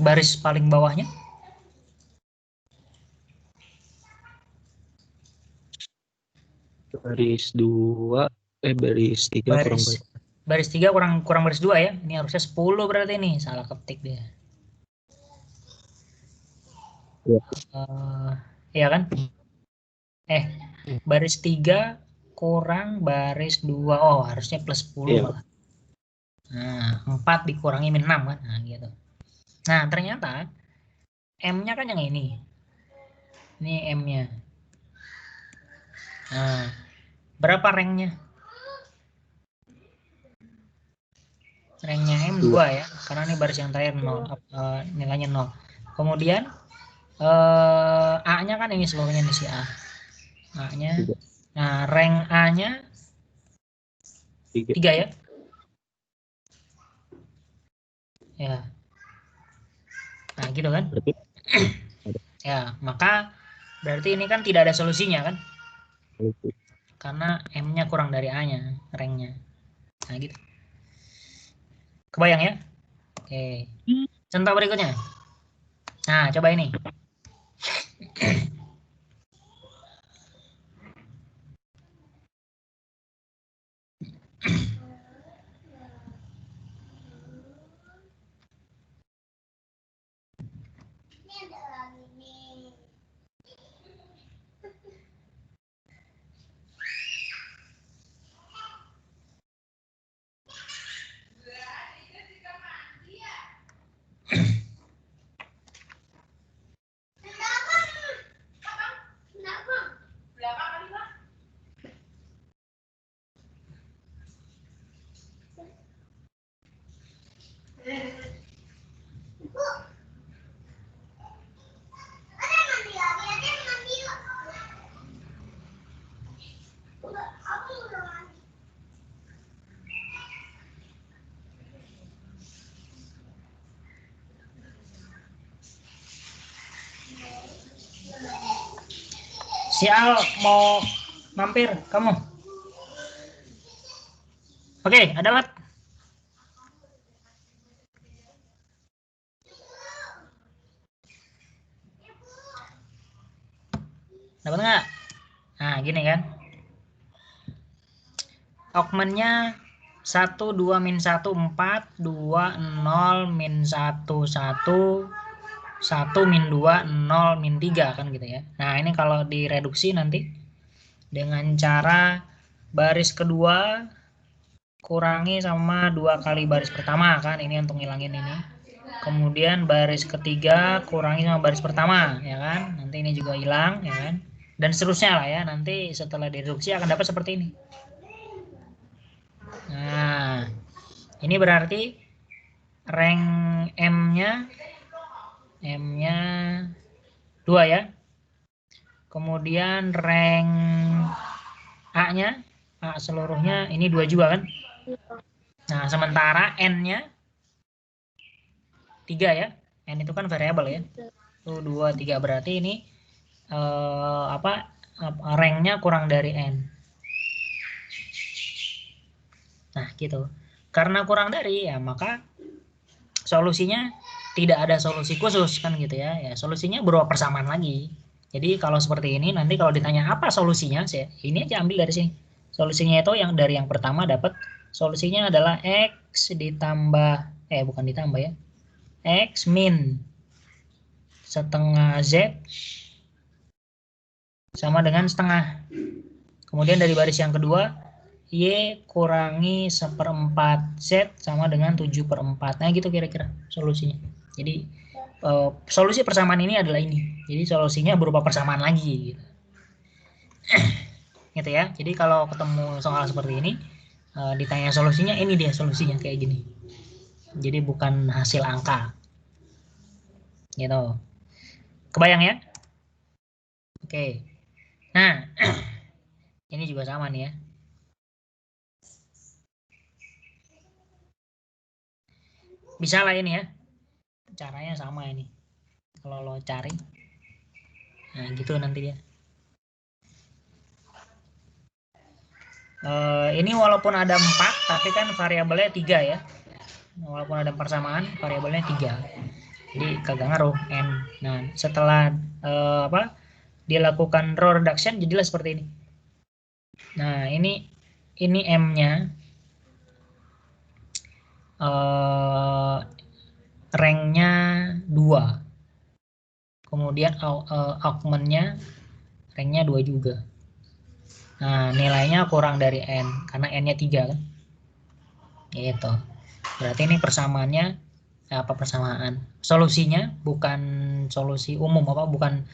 baris paling bawahnya Baris 3 kurang baris 3 kurang baris 2 ya. Ini harusnya 10 berarti ini. Salah ketik dia. Ya. Iya kan? Baris 3 kurang baris 2. Oh, harusnya plus 10 Iya. malah. Nah, 4 dikurangi min 6 kan. Nah, gitu. Nah, ternyata M-nya kan yang ini. Ini M-nya. Nah, berapa ranknya? Ranknya M 2 ya, karena ini baris yang terakhir 0, nilainya 0. Kemudian A-nya kan ini seluruhnya di si A. A-nya. Nah, rank A-nya 3 ya. Ya. Nah, gitu kan? Ya, maka berarti ini kan tidak ada solusinya kan? Karena M-nya kurang dari A-nya, ranknya. Nah, gitu. Kebayang ya? Oke. Contoh berikutnya. Nah, coba ini. Si Al mau mampir, kamu? Oke, ada Mat? Dapat nggak? Nah, gini kan. Augmentnya 1, 2, min 1, 4, 2, 0, min 1, 1, 1, min 2, 0, min 3 kan gitu ya. Nah ini kalau direduksi nanti dengan cara baris kedua kurangi sama 2 kali baris pertama kan, ini untuk ngilangin ini. Kemudian baris ketiga kurangi sama baris pertama ya kan, nanti ini juga hilang ya kan, dan seterusnya lah ya, nanti setelah direduksi akan dapat seperti ini. Nah ini berarti rank M-nya 2 ya, kemudian rank A-nya, A seluruhnya ini 2 juga kan. Nah sementara N-nya 3 ya, N itu kan variabel ya, 1, 2, 3, berarti ini ranknya kurang dari N. Nah gitu, karena kurang dari ya maka solusinya tidak ada solusi khusus kan gitu ya, ya solusinya berupa persamaan lagi. Jadi kalau seperti ini nanti kalau ditanya apa solusinya, ini aja ambil dari sini. Solusinya itu yang dari yang pertama dapat solusinya adalah X ditambah bukan ditambah ya, X min setengah Z sama dengan setengah. Kemudian dari baris yang kedua Y kurangi 1/4 Z sama dengan 7/4. Nah gitu kira-kira solusinya. Jadi solusi persamaan ini adalah ini. Jadi solusinya berupa persamaan lagi gitu. Gitu ya. Jadi kalau ketemu soal seperti ini ditanya solusinya, ini dia solusinya kayak gini. Jadi bukan hasil angka. Gitu. Kebayang ya? Oke. Nah, ini juga sama nih ya. Bisa lah ini ya. Caranya sama ini. Kalau lo cari. Nah, gitu nanti dia. Ini walaupun ada 4, tapi kan variabelnya 3 ya. Walaupun ada persamaan, variabelnya 3. Jadi kagak ngaruh N. Nah, setelah dilakukan row reduction jadilah seperti ini. Nah, ini M-nya ranknya 2. Kemudian augmentnya ranknya 2 juga. Nah, nilainya kurang dari N karena N-nya 3 kan. Gitu. Berarti ini persamaannya persamaan. Solusinya bukan solusi umum bukan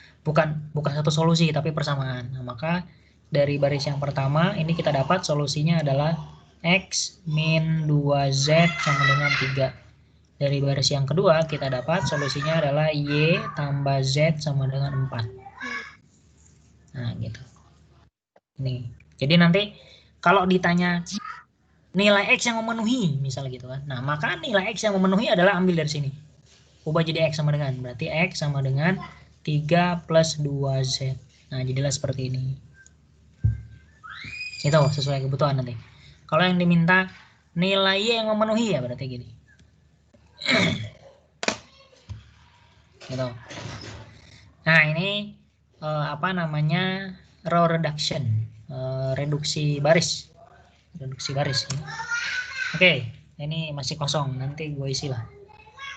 satu solusi tapi persamaan. Nah, maka dari baris yang pertama ini kita dapat solusinya adalah X min 2Z sama dengan 3. Dari baris yang kedua kita dapat solusinya adalah Y tambah Z sama dengan 4. Nah, gitu. Nih. Jadi nanti kalau ditanya nilai X yang memenuhi misalnya gitu kan. Nah, maka nilai X yang memenuhi adalah ambil dari sini. Ubah jadi X sama dengan, berarti X sama dengan 3 plus 2Z. Nah, jadilah seperti ini. Itu sesuai kebutuhan nanti. Kalau yang diminta nilai Y yang memenuhi ya berarti gini. Gitu. Nah, ini row reduction, reduksi baris. Reduksi baris. Ya. Oke, ini masih kosong, nanti gue isi lah.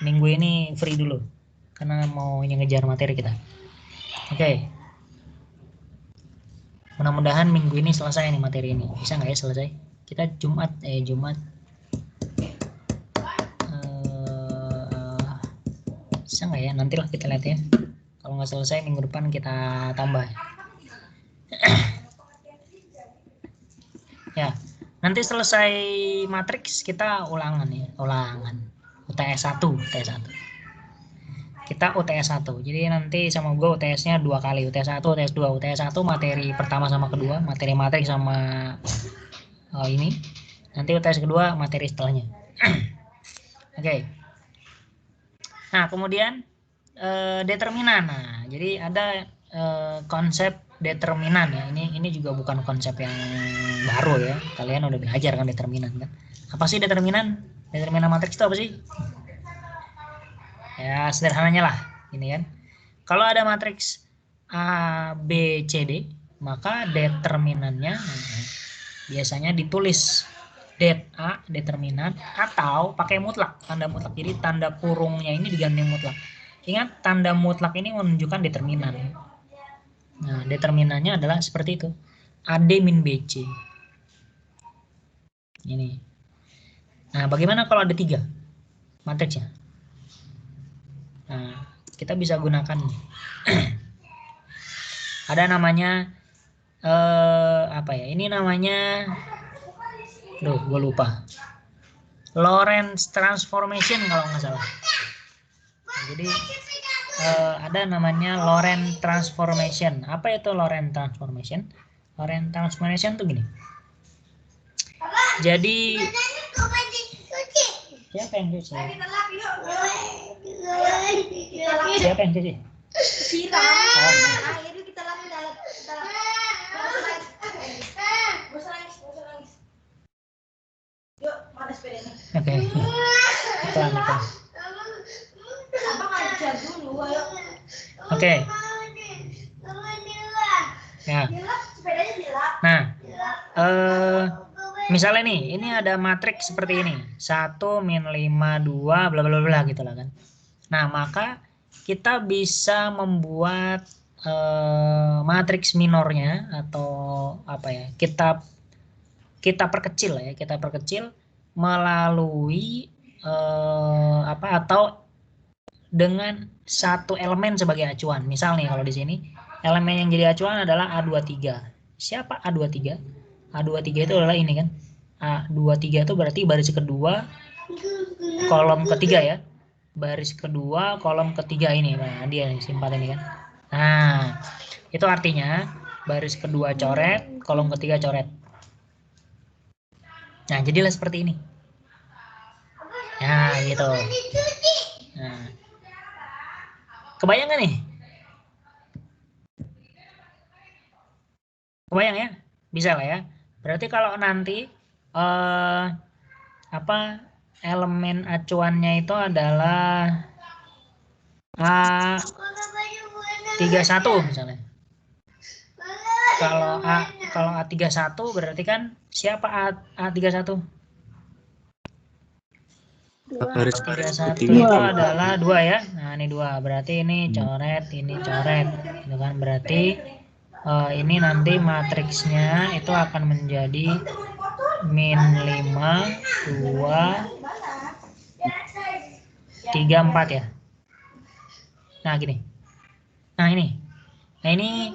Minggu ini free dulu, karena mau ngejar materi kita. Oke. Mudah-mudahan minggu ini selesai nih materi ini. Bisa nggak ya selesai? Kita Jumat. Bisa nggak ya? Nantilah kita lihat ya. Kalau nggak selesai minggu depan kita tambah. Ya. Nanti selesai matriks kita ulangan ya, UTS 1. Kita UTS 1. Jadi nanti sama gue UTS-nya 2 kali, UTS 1, UTS 2. UTS 1 materi pertama sama kedua, materi matriks sama ini. Nanti UTS kedua materi setelahnya. Oke. Nah, kemudian determinan. Nah, jadi ada konsep determinan ya. Ini juga bukan konsep yang baru ya. Kalian udah belajar kan determinan kan. Apa sih determinan? Determinan matriks itu apa sih? Ya, sederhananya lah ini kan. Kalau ada matriks A, B, C, D, maka determinannya biasanya ditulis Det A determinan, atau pakai mutlak, tanda mutlak. Jadi tanda kurungnya ini diganti mutlak. Ingat, tanda mutlak ini menunjukkan determinan. Nah, determinannya adalah seperti itu. AD min BC. Ini. Nah, bagaimana kalau ada 3 matriksnya? Nah, kita bisa gunakan. Ada namanya apa ya? Ini namanya, gue lupa. Lorentz transformation kalau nggak salah. Nah, jadi ada namanya Lorentz transformation. Apa itu Lorentz transformation? Lorentz transformation tuh gini. Jadi siapa yang cuci? Siapa yang cuci? Oke. Iklan. Oke. Ya. Nah, misalnya nih, ini ada matriks seperti ini. 1, min 5, 2, bla bla bla gitu lah kan. Nah, maka kita bisa membuat matriks minornya atau apa ya? Kita perkecil ya, kita perkecil melalui atau dengan satu elemen sebagai acuan. Misal nih kalau di sini elemen yang jadi acuan adalah A23. Siapa A23? A23 itu adalah ini kan. A23 itu berarti baris kedua kolom ketiga ya. Baris kedua kolom ketiga ini. Nah, dia yang simpan ini kan. Nah, itu artinya baris kedua coret, kolom ketiga coret. Nah, jadilah seperti ini. Nah, gitu. Nah, kebayang nggak nih? Kebayang ya? Bisa lah ya. Berarti kalau nanti elemen acuannya itu adalah A31 misalnya. Kalau A31 berarti kan siapa A31? A31 itu adalah 2 ya. Nah, ini 2. Berarti ini coret, ini coret. Itu kan berarti ini nanti matriksnya itu akan menjadi min 5, 2, 3, 4 ya. Nah, gini. Nah, ini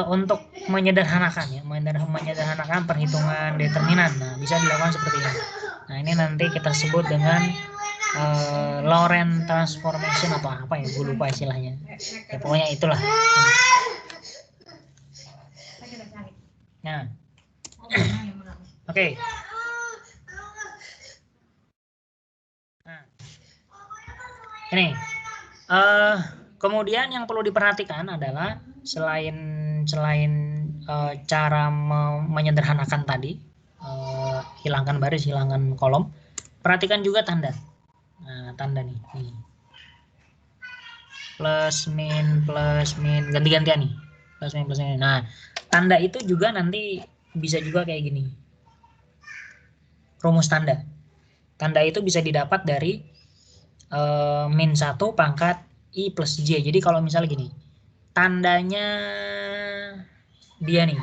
untuk menyederhanakan ya, menyederhanakan perhitungan determinan. Nah, bisa dilakukan seperti ini. Nah, ini nanti kita sebut dengan Lorentz transformation atau apa ya, gue lupa istilahnya. Ya, pokoknya itulah. Nah, oke. Nah, ini. Kemudian yang perlu diperhatikan adalah selain cara menyederhanakan tadi, hilangkan baris, hilangkan kolom, perhatikan juga tanda. Nah, tanda nih. Plus min, ganti-gantian nih. Plus min. Nah, tanda itu juga nanti bisa juga kayak gini. Rumus tanda. Tanda itu bisa didapat dari min 1 pangkat I plus J. Jadi kalau misalnya gini, tandanya dia nih.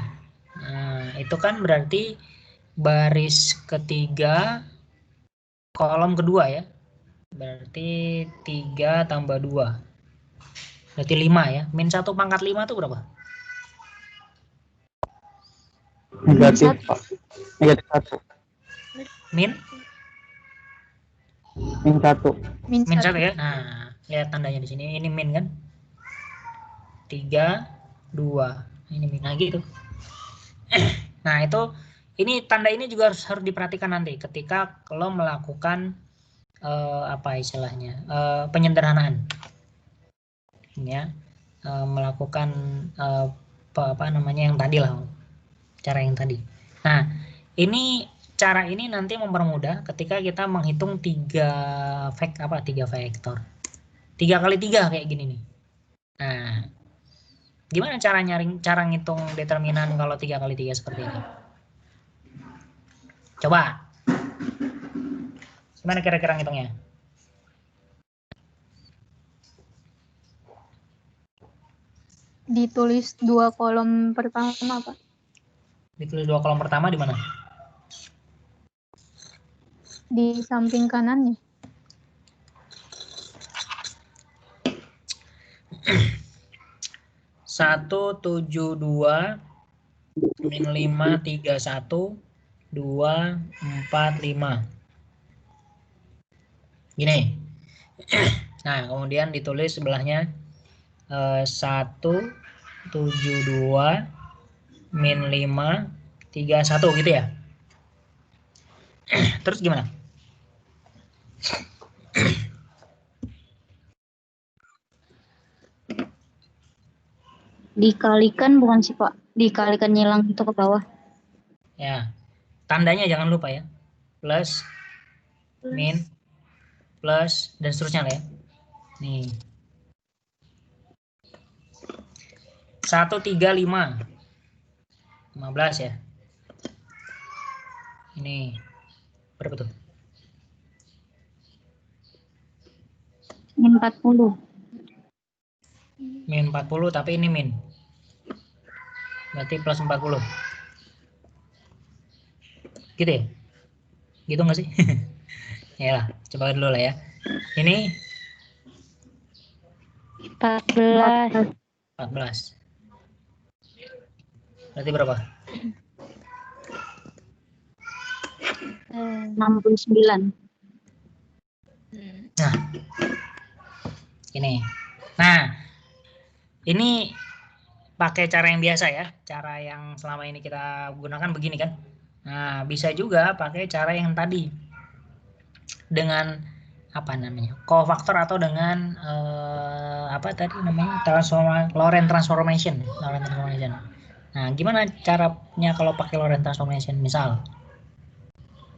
Nah, itu kan berarti baris ketiga kolom kedua ya. Berarti 3 tambah 2. Berarti 5 ya. Min 1 pangkat 5 itu berapa? Negatif, Pak. Negatif 1. Min 1. Min 1 ya. Nah, lihat tandanya di sini. Ini min kan? 3, 2. Ini min lagi itu. Nah, ini tanda ini juga harus diperhatikan nanti ketika lo melakukan penyederhanaan. Ya. Melakukan yang tadi lah. Cara yang tadi. Nah, cara ini nanti mempermudah ketika kita menghitung 3 vektor. 3 kali 3 kayak gini nih. Nah, gimana cara ngitung determinan kalau 3 kali 3 seperti ini? Coba. Gimana kira-kira ngitungnya? Ditulis 2 kolom pertama, Pak. Ditulis 2 kolom pertama di mana? Di samping kanannya. Satu, 7, 2, min 5, 3, 1, 2, 4, 5. Gini. Nah, kemudian ditulis sebelahnya 1, 7, 2, min 5, 3, 1 gitu ya. Terus gimana? Dikalikan bukan sih Pak? Dikalikan nyilang itu ke bawah. Ya, tandanya jangan lupa ya. Plus, min, plus, dan seterusnya lah ya. Nih. 1, 3, 5. 15 ya. Ini berapa tuh? Min 40. Min 40 tapi ini min. Berarti plus 40. Gitu ya? Gitu nggak sih? Ya lah, coba dulu lah ya. Ini 14. 14. Berarti berapa? 69. Nah, ini. Nah, ini pakai cara yang biasa ya. Cara yang selama ini kita gunakan begini kan. Nah, bisa juga pakai cara yang tadi. Dengan apa namanya? Cofactor atau dengan apa tadi namanya? Lorentz transformation. Lorentz transformation. Nah, gimana caranya kalau pakai Lorentz transformation? Misal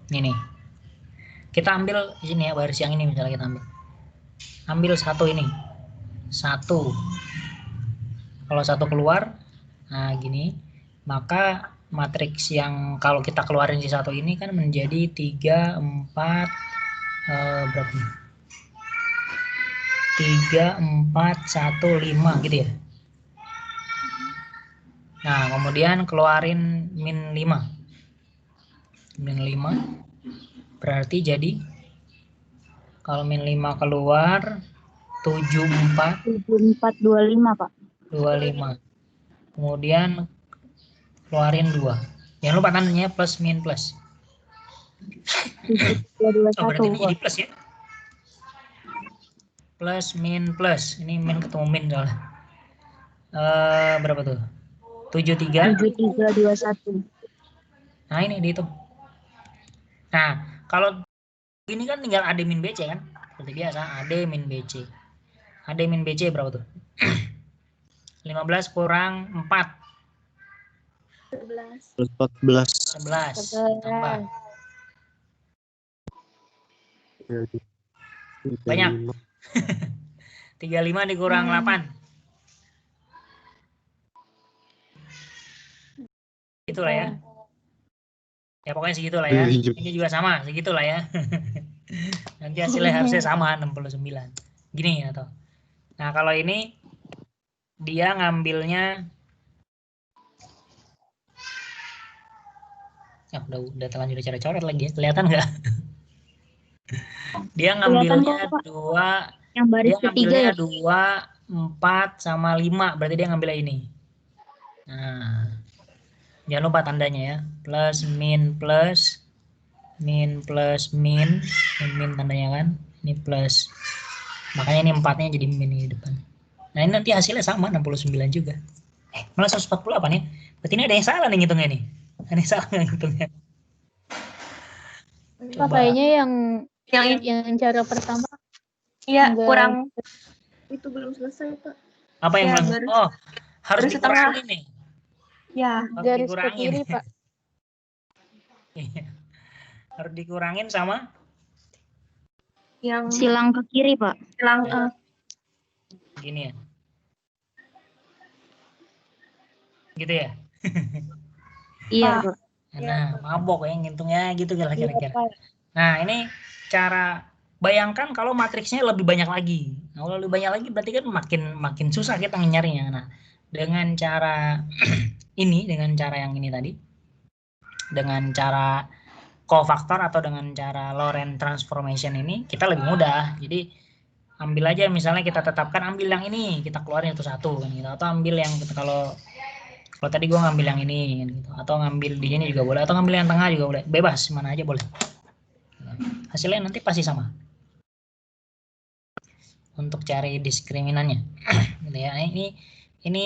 ini. Kita ambil di sini ya, baris yang ini misalnya kita ambil. Ambil satu ini. Satu. Kalau satu keluar, nah gini, maka matriks yang kalau kita keluarin si satu ini kan menjadi 3, 4, berapa nih? 3, 4, 1, 5 gitu ya. Nah, kemudian keluarin min 5. Min 5 berarti jadi kalau min 5 keluar 74 7425 Pak. 25. Kemudian keluarin 2. Jangan lupa tandanya plus min plus. Oh, berarti ini jadi plus ya. Plus min plus. Ini min ketemu min soalnya. Berapa tuh? 73. 7321. Nah, ini dihitung. Nah, kalau ini kan tinggal AD min BC kan? Seperti biasa, AD min BC. AD min BC berapa tuh? 15 kurang 4. 14. 11. Tambah. Banyak. 35 dikurang 8. Itulah ya. Ya pokoknya segitulah ya. Ini juga sama, segitulah ya. Nanti hasilnya harusnya sama 69. Gini atau. Nah, kalau ini dia ngambilnya ya udah terlanjur coret-coret lagi ya. Kelihatan nggak? Dia ngambilnya 2, yang baris dia ketiga ngambilnya ya. 2, 4 sama 5. Berarti dia ngambilnya ini. Nah, jangan lupa tandanya ya. Plus min plus min plus min tandanya kan. Ini plus. Makanya ini 4-nya jadi min di depan. Nah, ini nanti hasilnya sama 69 juga. Malah 148 ya. Berarti ini ada yang salah nih ngitungnya nih. Ada yang salah nggak ngitungnya? Pak, kayaknya yang cara pertama Iya, enggak. kurang. Itu belum selesai, Pak. Apa yang Ya, belum? Oh, harus baru setengah. dikurangin nih. Ya, Harus Garis ke dikurangin. kiri, Pak. Iya. Harus dikurangin sama yang Silang ke kiri Pak. silang. gini ya. Gitu ya. Iya Pak. Pak. Nah, mabok ya ngitungnya gitu Iya, kira-kira. Pak. Nah, ini cara bayangkan kalau matriksnya lebih banyak lagi. Nah, kalau lebih banyak lagi berarti kan makin susah kita nyarinya. Nah, dengan cara ini, dengan cara yang ini tadi, dengan cara cofactor atau dengan cara Lorentz transformation ini kita lebih mudah. Jadi ambil aja misalnya kita tetapkan ambil yang ini, kita keluarin itu satu kan gitu. Atau ambil yang kalau tadi gua ngambil yang ini gitu. Atau ngambil di sini juga boleh atau ngambil yang tengah juga boleh. Bebas mana aja boleh. Hasilnya nanti pasti sama. Untuk cari diskriminannya. Gitu ya. Ini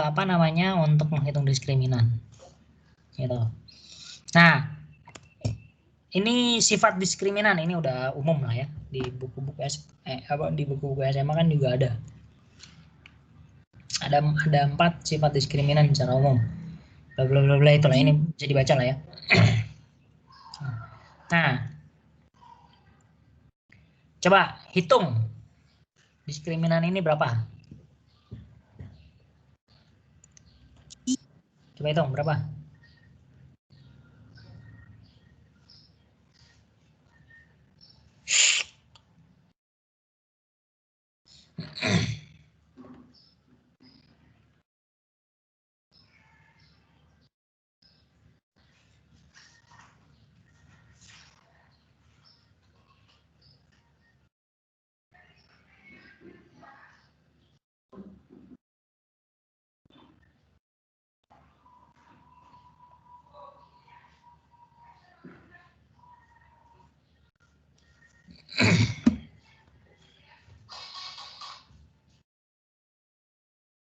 apa namanya untuk menghitung diskriminan. Gitu. Nah, ini sifat diskriminan ini udah umum lah ya di buku-buku di buku-buku SMA kan juga ada. Ada 4 sifat diskriminan secara umum. Bla bla bla bla itulah ini bisa dibaca lah ya. Nah, coba hitung diskriminan ini berapa? Coba hitung berapa?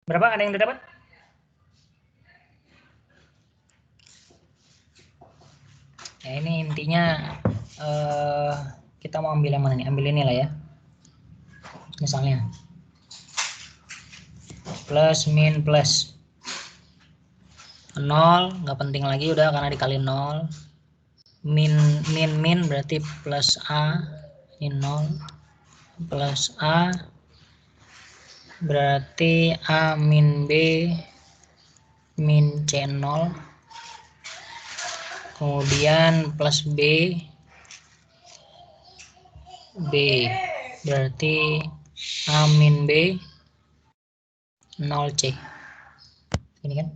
Berapa? Ada yang udah dapat? Ya ini intinya kita mau ambil yang mana nih? Ambil ini lah ya. Misalnya plus min plus 0 nggak penting lagi udah karena dikali 0. Min berarti plus A ini 0 plus A berarti A min B min C0 kemudian plus B berarti A min B 0C ini kan.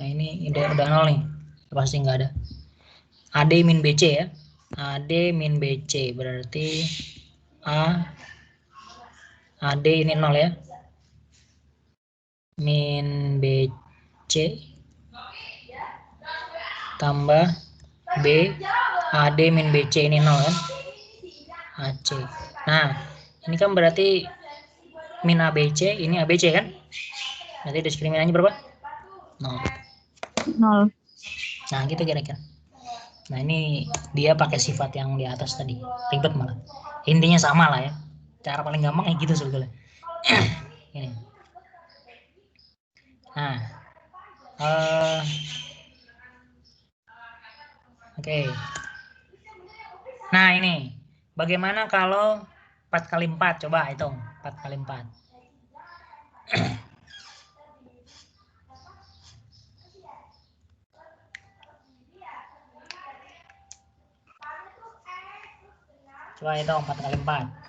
Nah ini udah 0 nih pasti nggak ada. AD min BC ya, AD min BC berarti AD ini 0 ya, min BC tambah B, AD min BC ini 0 kan, AC. Nah ini kan berarti min ABC, ini ABC kan, berarti diskriminannya berapa? 0. 0. Nah gitu kira-kira. Nah ini dia pakai sifat yang di atas tadi, ribet malah. Intinya sama lah ya, cara paling gampang kayak gitu sebetulnya. Ini. Nah, oke. Nah ini, bagaimana kalau 4 kali 4? Coba hitung 4 kali 4. Coba hitung 4 kali 4.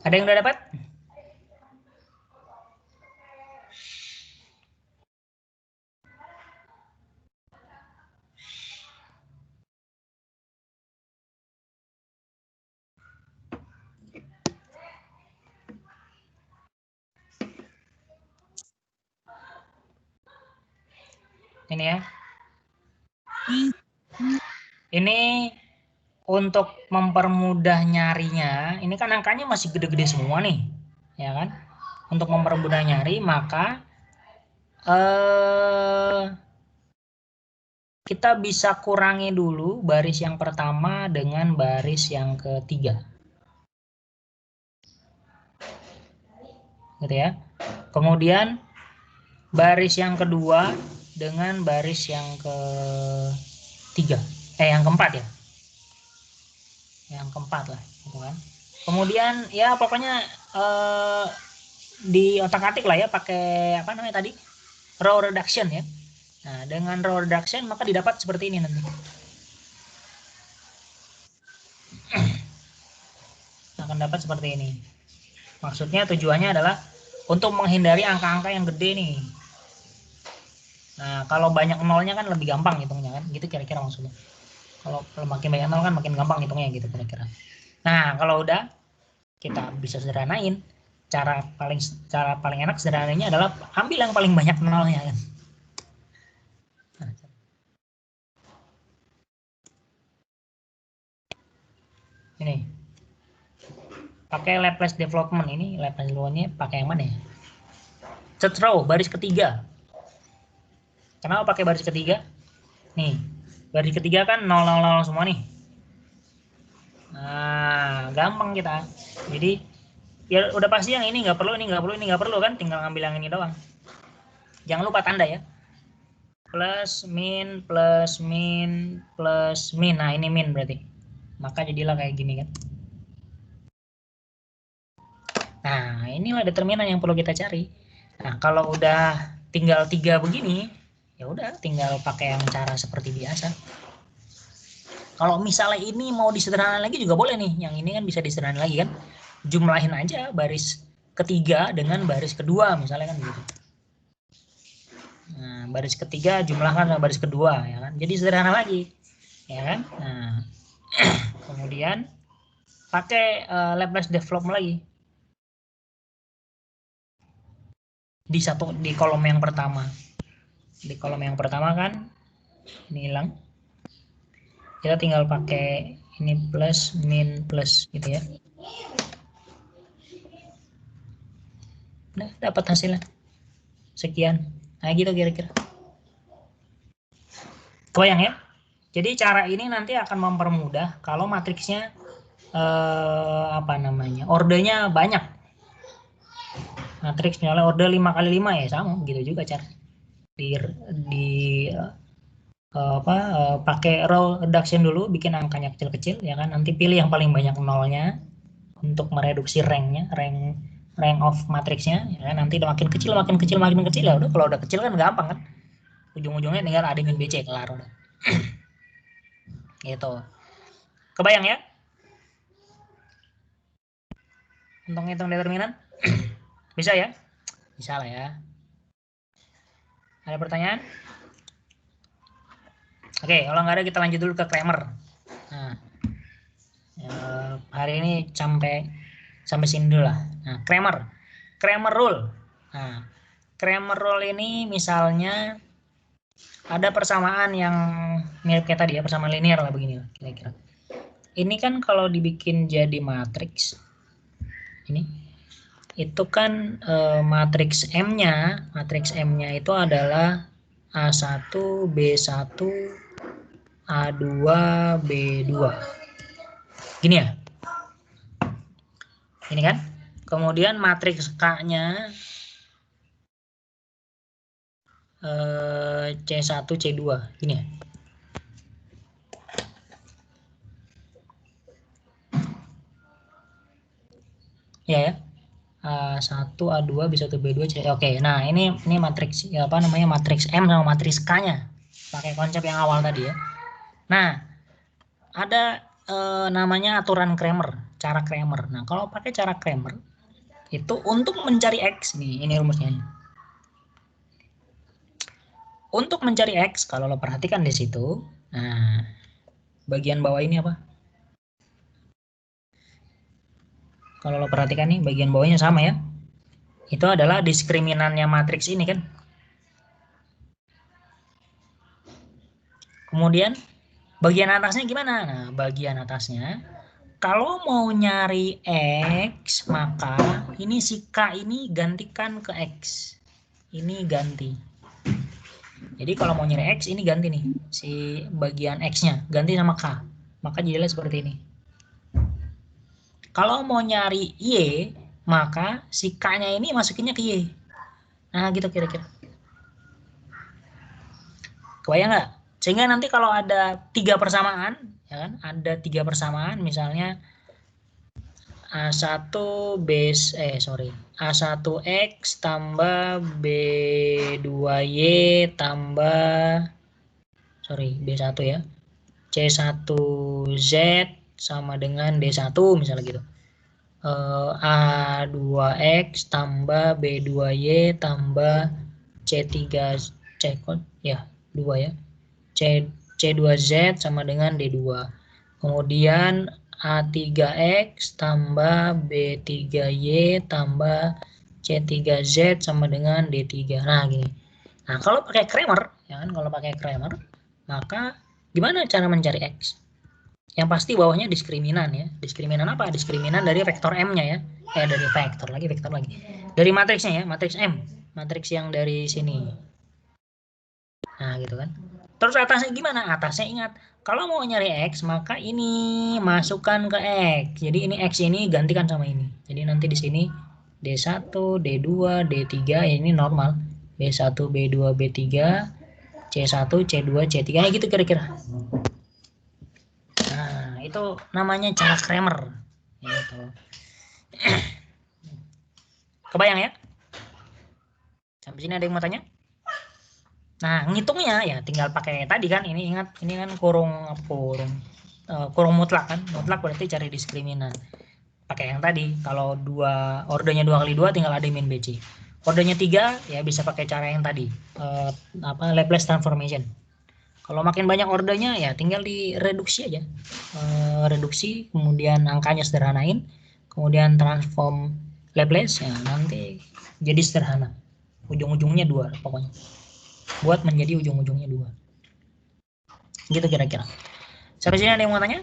Ada yang udah dapat? Ini ya. Ini untuk mempermudah nyarinya, ini kan angkanya masih gede-gede semua nih, ya kan? Untuk mempermudah nyari, maka kita bisa kurangi dulu baris yang pertama dengan baris yang ketiga. Gitu ya. Kemudian baris yang kedua dengan baris yang ketiga. Yang keempat ya. Yang keempat lah, gitu kan. Kemudian ya pokoknya di otak-atik lah ya, pakai apa namanya tadi? Row reduction ya. Nah, dengan row reduction maka didapat seperti ini nanti. Akan dapat seperti ini. Maksudnya tujuannya adalah untuk menghindari angka-angka yang gede nih. Nah, kalau banyak nolnya kan lebih gampang hitungnya kan, gitu kira-kira maksudnya. Kalau makin banyak nol kan makin gampang hitungnya gitu kira-kira. Nah, kalau udah kita bisa sederhanain. Cara paling enak sederhananya adalah ambil yang paling banyak nolnya kan. Ini. Pakai Laplace development ini, Laplace development-nya pakai yang mana ya? Set row baris ketiga. Kenapa pakai baris ketiga? Nih, baris ketiga kan 000 semua nih. Nah, gampang kita. Jadi ya udah pasti yang ini nggak perlu, ini nggak perlu, ini nggak perlu kan, tinggal ngambil yang ini doang. Jangan lupa tanda ya. Plus, min, plus, min, plus, min. Nah, ini min berarti. Maka jadilah kayak gini kan. Nah, inilah determinan yang perlu kita cari. Nah, kalau udah tinggal 3 begini, ya udah tinggal pakai yang cara seperti biasa. Kalau misalnya ini mau disederhanakan lagi juga boleh nih. Yang ini kan bisa disederhanakan lagi kan. Jumlahin aja baris ketiga dengan baris kedua misalnya kan gitu. Nah, baris ketiga jumlahkan sama baris kedua ya kan. Jadi sederhana lagi. Ya kan? Nah, kemudian pakai Laplace development lagi. Di kolom yang pertama. Di kolom yang pertama kan ini hilang. Kita tinggal pakai ini plus, min, plus gitu ya. Nah, dapat hasilnya. Sekian. Nah, gitu kira-kira. Kebayang ya? Jadi cara ini nanti akan mempermudah kalau matriksnya ordernya banyak. Matriks misalnya order 5x5 ya sama gitu juga cara. Pakai row reduction dulu, bikin angkanya kecil-kecil ya kan. Nanti pilih yang paling banyak nolnya untuk mereduksi rank of matriksnya ya kan. Nanti makin kecil ya udah. Kalau udah kecil kan gampang kan. Ujung-ujungnya tinggal A min BC kelar udah. Gitu. Kebayang ya? Untuk ngitung determinan? Bisa ya? Bisa lah ya. Ada pertanyaan? Oke, kalau nggak ada kita lanjut dulu ke Cramer. Nah, hari ini sampai sini dulu lah. Nah, Cramer rule. Nah, Cramer rule ini misalnya ada persamaan yang mirip kayak tadi ya, persamaan linear lah begini lah kira-kira. Ini kan kalau dibikin jadi matriks ini itu kan matriks M-nya itu adalah A1, B1, A2, B2. Gini ya. Ini kan. Kemudian matriks K-nya C1, C2. Gini ya. Ya. A1, A2, B1, B2, C. Oke, nah ini matriks ya matriks M sama matriks K-nya. Pakai konsep yang awal tadi ya. Nah, ada namanya aturan Cramer, cara Cramer. Nah, kalau pakai cara Cramer itu untuk mencari X nih, ini rumusnya. Untuk mencari X, kalau lo perhatikan di situ, nah bagian bawah ini apa? Kalau lo perhatikan nih, bagian bawahnya sama ya. Itu adalah diskriminannya matriks ini kan. Kemudian bagian atasnya gimana? Nah, bagian atasnya kalau mau nyari X, maka ini si K ini gantikan ke X. Ini ganti. Jadi kalau mau nyari X, ini ganti nih. Si bagian X-nya, ganti sama K. Maka jadilah seperti ini. Kalau mau nyari Y, maka si K-nya ini masukinnya ke Y. Nah, gitu kira-kira. Kebayang nggak? Sehingga nanti kalau ada 3 persamaan, ya kan? Ada 3 persamaan, misalnya A1 A1X tambah B2Y tambah B1 ya. C1Z sama dengan D1 misalnya gitu. A2X tambah B2Y tambah C2 C2Z sama dengan D2. Kemudian A3X tambah B3Y tambah C3Z sama dengan D3. Nah, gini. Nah, kalau pakai Cramer, ya kan, kalau pakai Cramer, maka gimana cara mencari X? Yang pasti bawahnya diskriminan ya. Diskriminan apa? Diskriminan dari vektor M-nya ya. Dari vektor lagi. Dari matriksnya ya, matriks M. Matriks yang dari sini. Nah, gitu kan. Terus atasnya gimana? Atasnya ingat, kalau mau nyari X, maka ini masukkan ke X. Jadi ini X ini gantikan sama ini. Jadi nanti di sini D1, D2, D3, ini normal. B1, B2, B3, C1, C2, C3, ya gitu kira-kira. Nah, itu namanya cara Cramer. Gitu. Kebayang ya? Sampai sini ada yang mau tanya? Nah, ngitungnya ya tinggal pakai tadi kan, ini ingat, ini kan kurung mutlak kan. Mutlak berarti cari diskriminan. Pakai yang tadi, kalau ordenya 2 kali 2 tinggal A min BC. Ordenya 3 ya bisa pakai cara yang tadi. Laplace transformation. Kalau makin banyak ordenya ya tinggal direduksi aja. Reduksi, kemudian angkanya sederhanain, kemudian transform Laplace ya nanti jadi sederhana. Ujung-ujungnya 2 pokoknya. Buat menjadi ujung-ujungnya 2. Gitu kira-kira. Sampai sini ada yang mau tanya?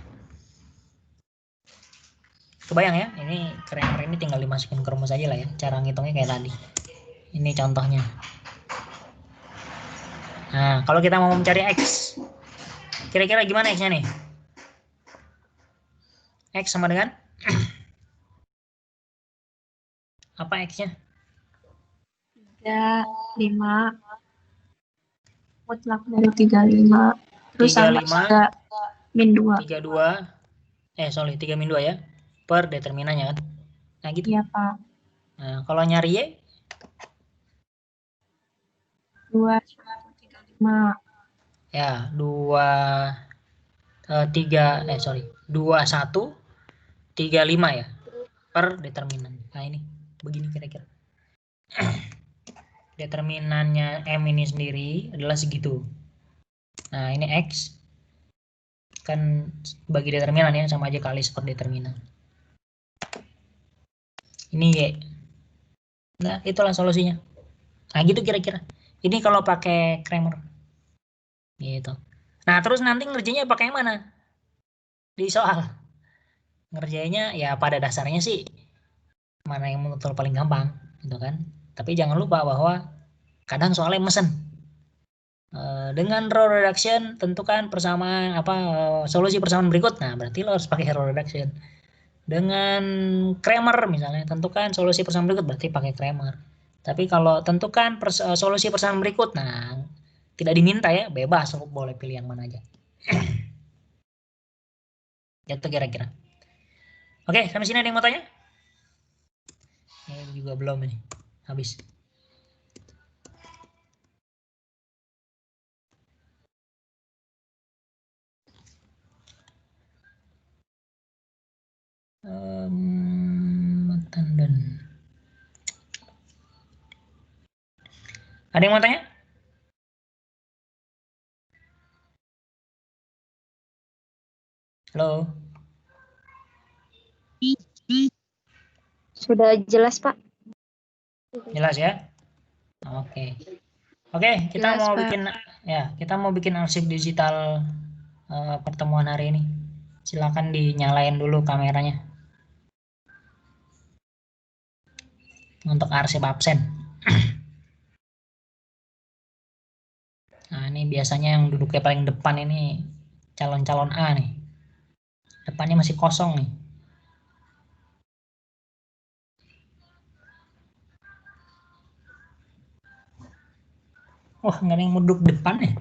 Kebayang ya? Ini Cramer ini tinggal dimasukin ke rumus aja lah ya. Cara ngitungnya kayak tadi. Ini contohnya. Nah, kalau kita mau mencari X, kira-kira gimana X-nya nih? X sama dengan? Apa X-nya? 35. Mutlak dari 35. Terus 35, sama min 2. 32, 3 min 2 ya. Per determinannya kan. Nah gitu. Iya, Pak. Nah, kalau nyari Y? 2, 35. Ya, 21, 35 ya. Per determinan. Nah ini, begini kira-kira. Determinannya M ini sendiri adalah segitu. Nah ini X. Kan bagi determinan ya, sama aja kali per determinan. Ini Y. Nah itulah solusinya. Nah gitu kira-kira. Ini kalau pakai Cramer. Gitu. Nah terus nanti ngerjainnya pakai yang mana? Di soal. Ngerjainnya ya pada dasarnya sih mana yang menurut paling gampang. Gitu kan. Tapi jangan lupa bahwa kadang soalnya mesen. Dengan row reduction tentukan persamaan solusi persamaan berikut. Nah, berarti lo harus pakai row reduction. Dengan Cramer misalnya tentukan solusi persamaan berikut, berarti pakai Cramer. Tapi kalau tentukan solusi persamaan berikut, nah tidak diminta ya, bebas lo boleh pilih yang mana aja. Itu kira-kira. Oke, sampai sini ada yang mau tanya? Ini juga belum ini. Habis. Ada yang mau tanya? Halo? Sudah jelas, Pak. Jelas ya? Oke. Oke, kita Jelas, mau Pak. bikin arsip digital pertemuan hari ini. Silakan dinyalain dulu kameranya untuk arsip absen. Nah, ini biasanya yang duduknya paling depan ini calon-calon A nih. Depannya masih kosong nih. Wah, nggak ada yang mau duduk depan ya.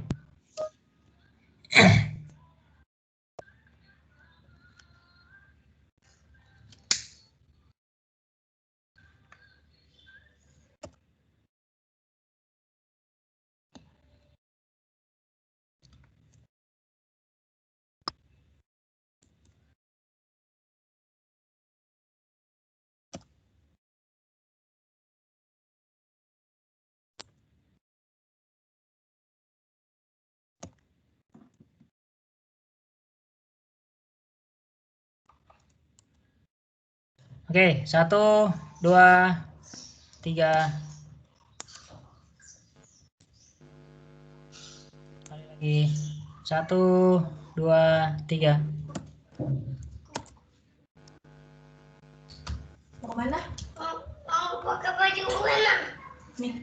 Oke, 1, 2, 3. Kali lagi. 1, 2, 3. Mau kemana? Mau pakai baju mana? Nih.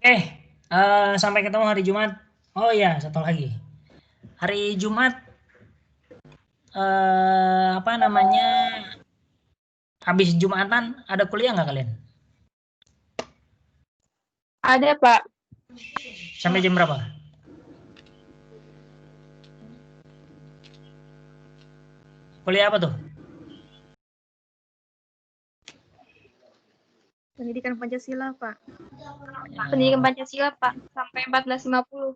Oke, sampai ketemu hari Jumat. Oh iya, satu lagi. Hari Jumat apa namanya? Habis Jumatan ada kuliah nggak kalian? Ada, Pak. Sampai jam berapa? Kuliah apa tuh? Pendidikan Pancasila, Pak. Ya, Pendidikan Pancasila, Pak. Sampai 14.50.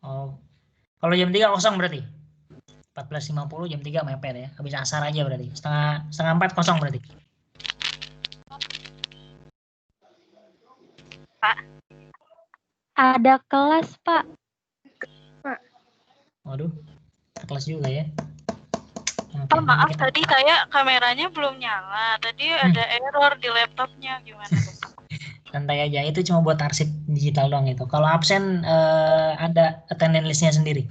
oh, kalau jam 3 kosong berarti? 14.50 jam 3 mepet ya. Habis asar aja berarti. Setengah 4 kosong berarti. Ada kelas, Pak. Waduh, kelas juga ya. Oke, Oh, maaf, nanti kita- tadi saya kameranya belum nyala. Tadi ada error di laptopnya. Gimana tuh? santai aja. Itu cuma buat arsip digital doang itu. Kalau absen ada attendance list-nya sendiri.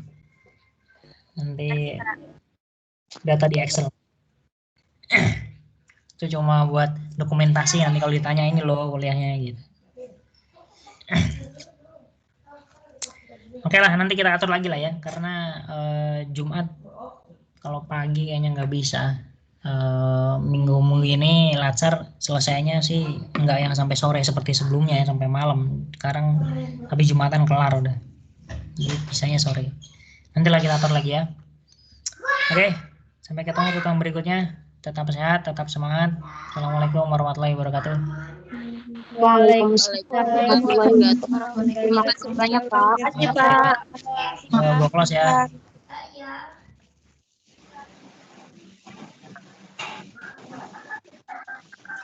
Nanti data di Excel. Itu cuma buat dokumentasi, nanti kalau ditanya ini loh kuliahnya gitu. Oke lah, nanti kita atur lagi lah ya, karena Jumat kalau pagi kayaknya nggak bisa. Minggu ini Latsar selesainya sih nggak yang sampai sore seperti sebelumnya ya, sampai malam. Sekarang habis Jumatan kelar udah. Jadi bisanya sore. Nanti lah kita atur lagi ya. Oke, sampai ketemu pertemuan berikutnya. Tetap sehat, tetap semangat. Assalamualaikum warahmatullahi wabarakatuh. Waalaikumsalam. Terima kasih banyak, Pak. Gua close ya.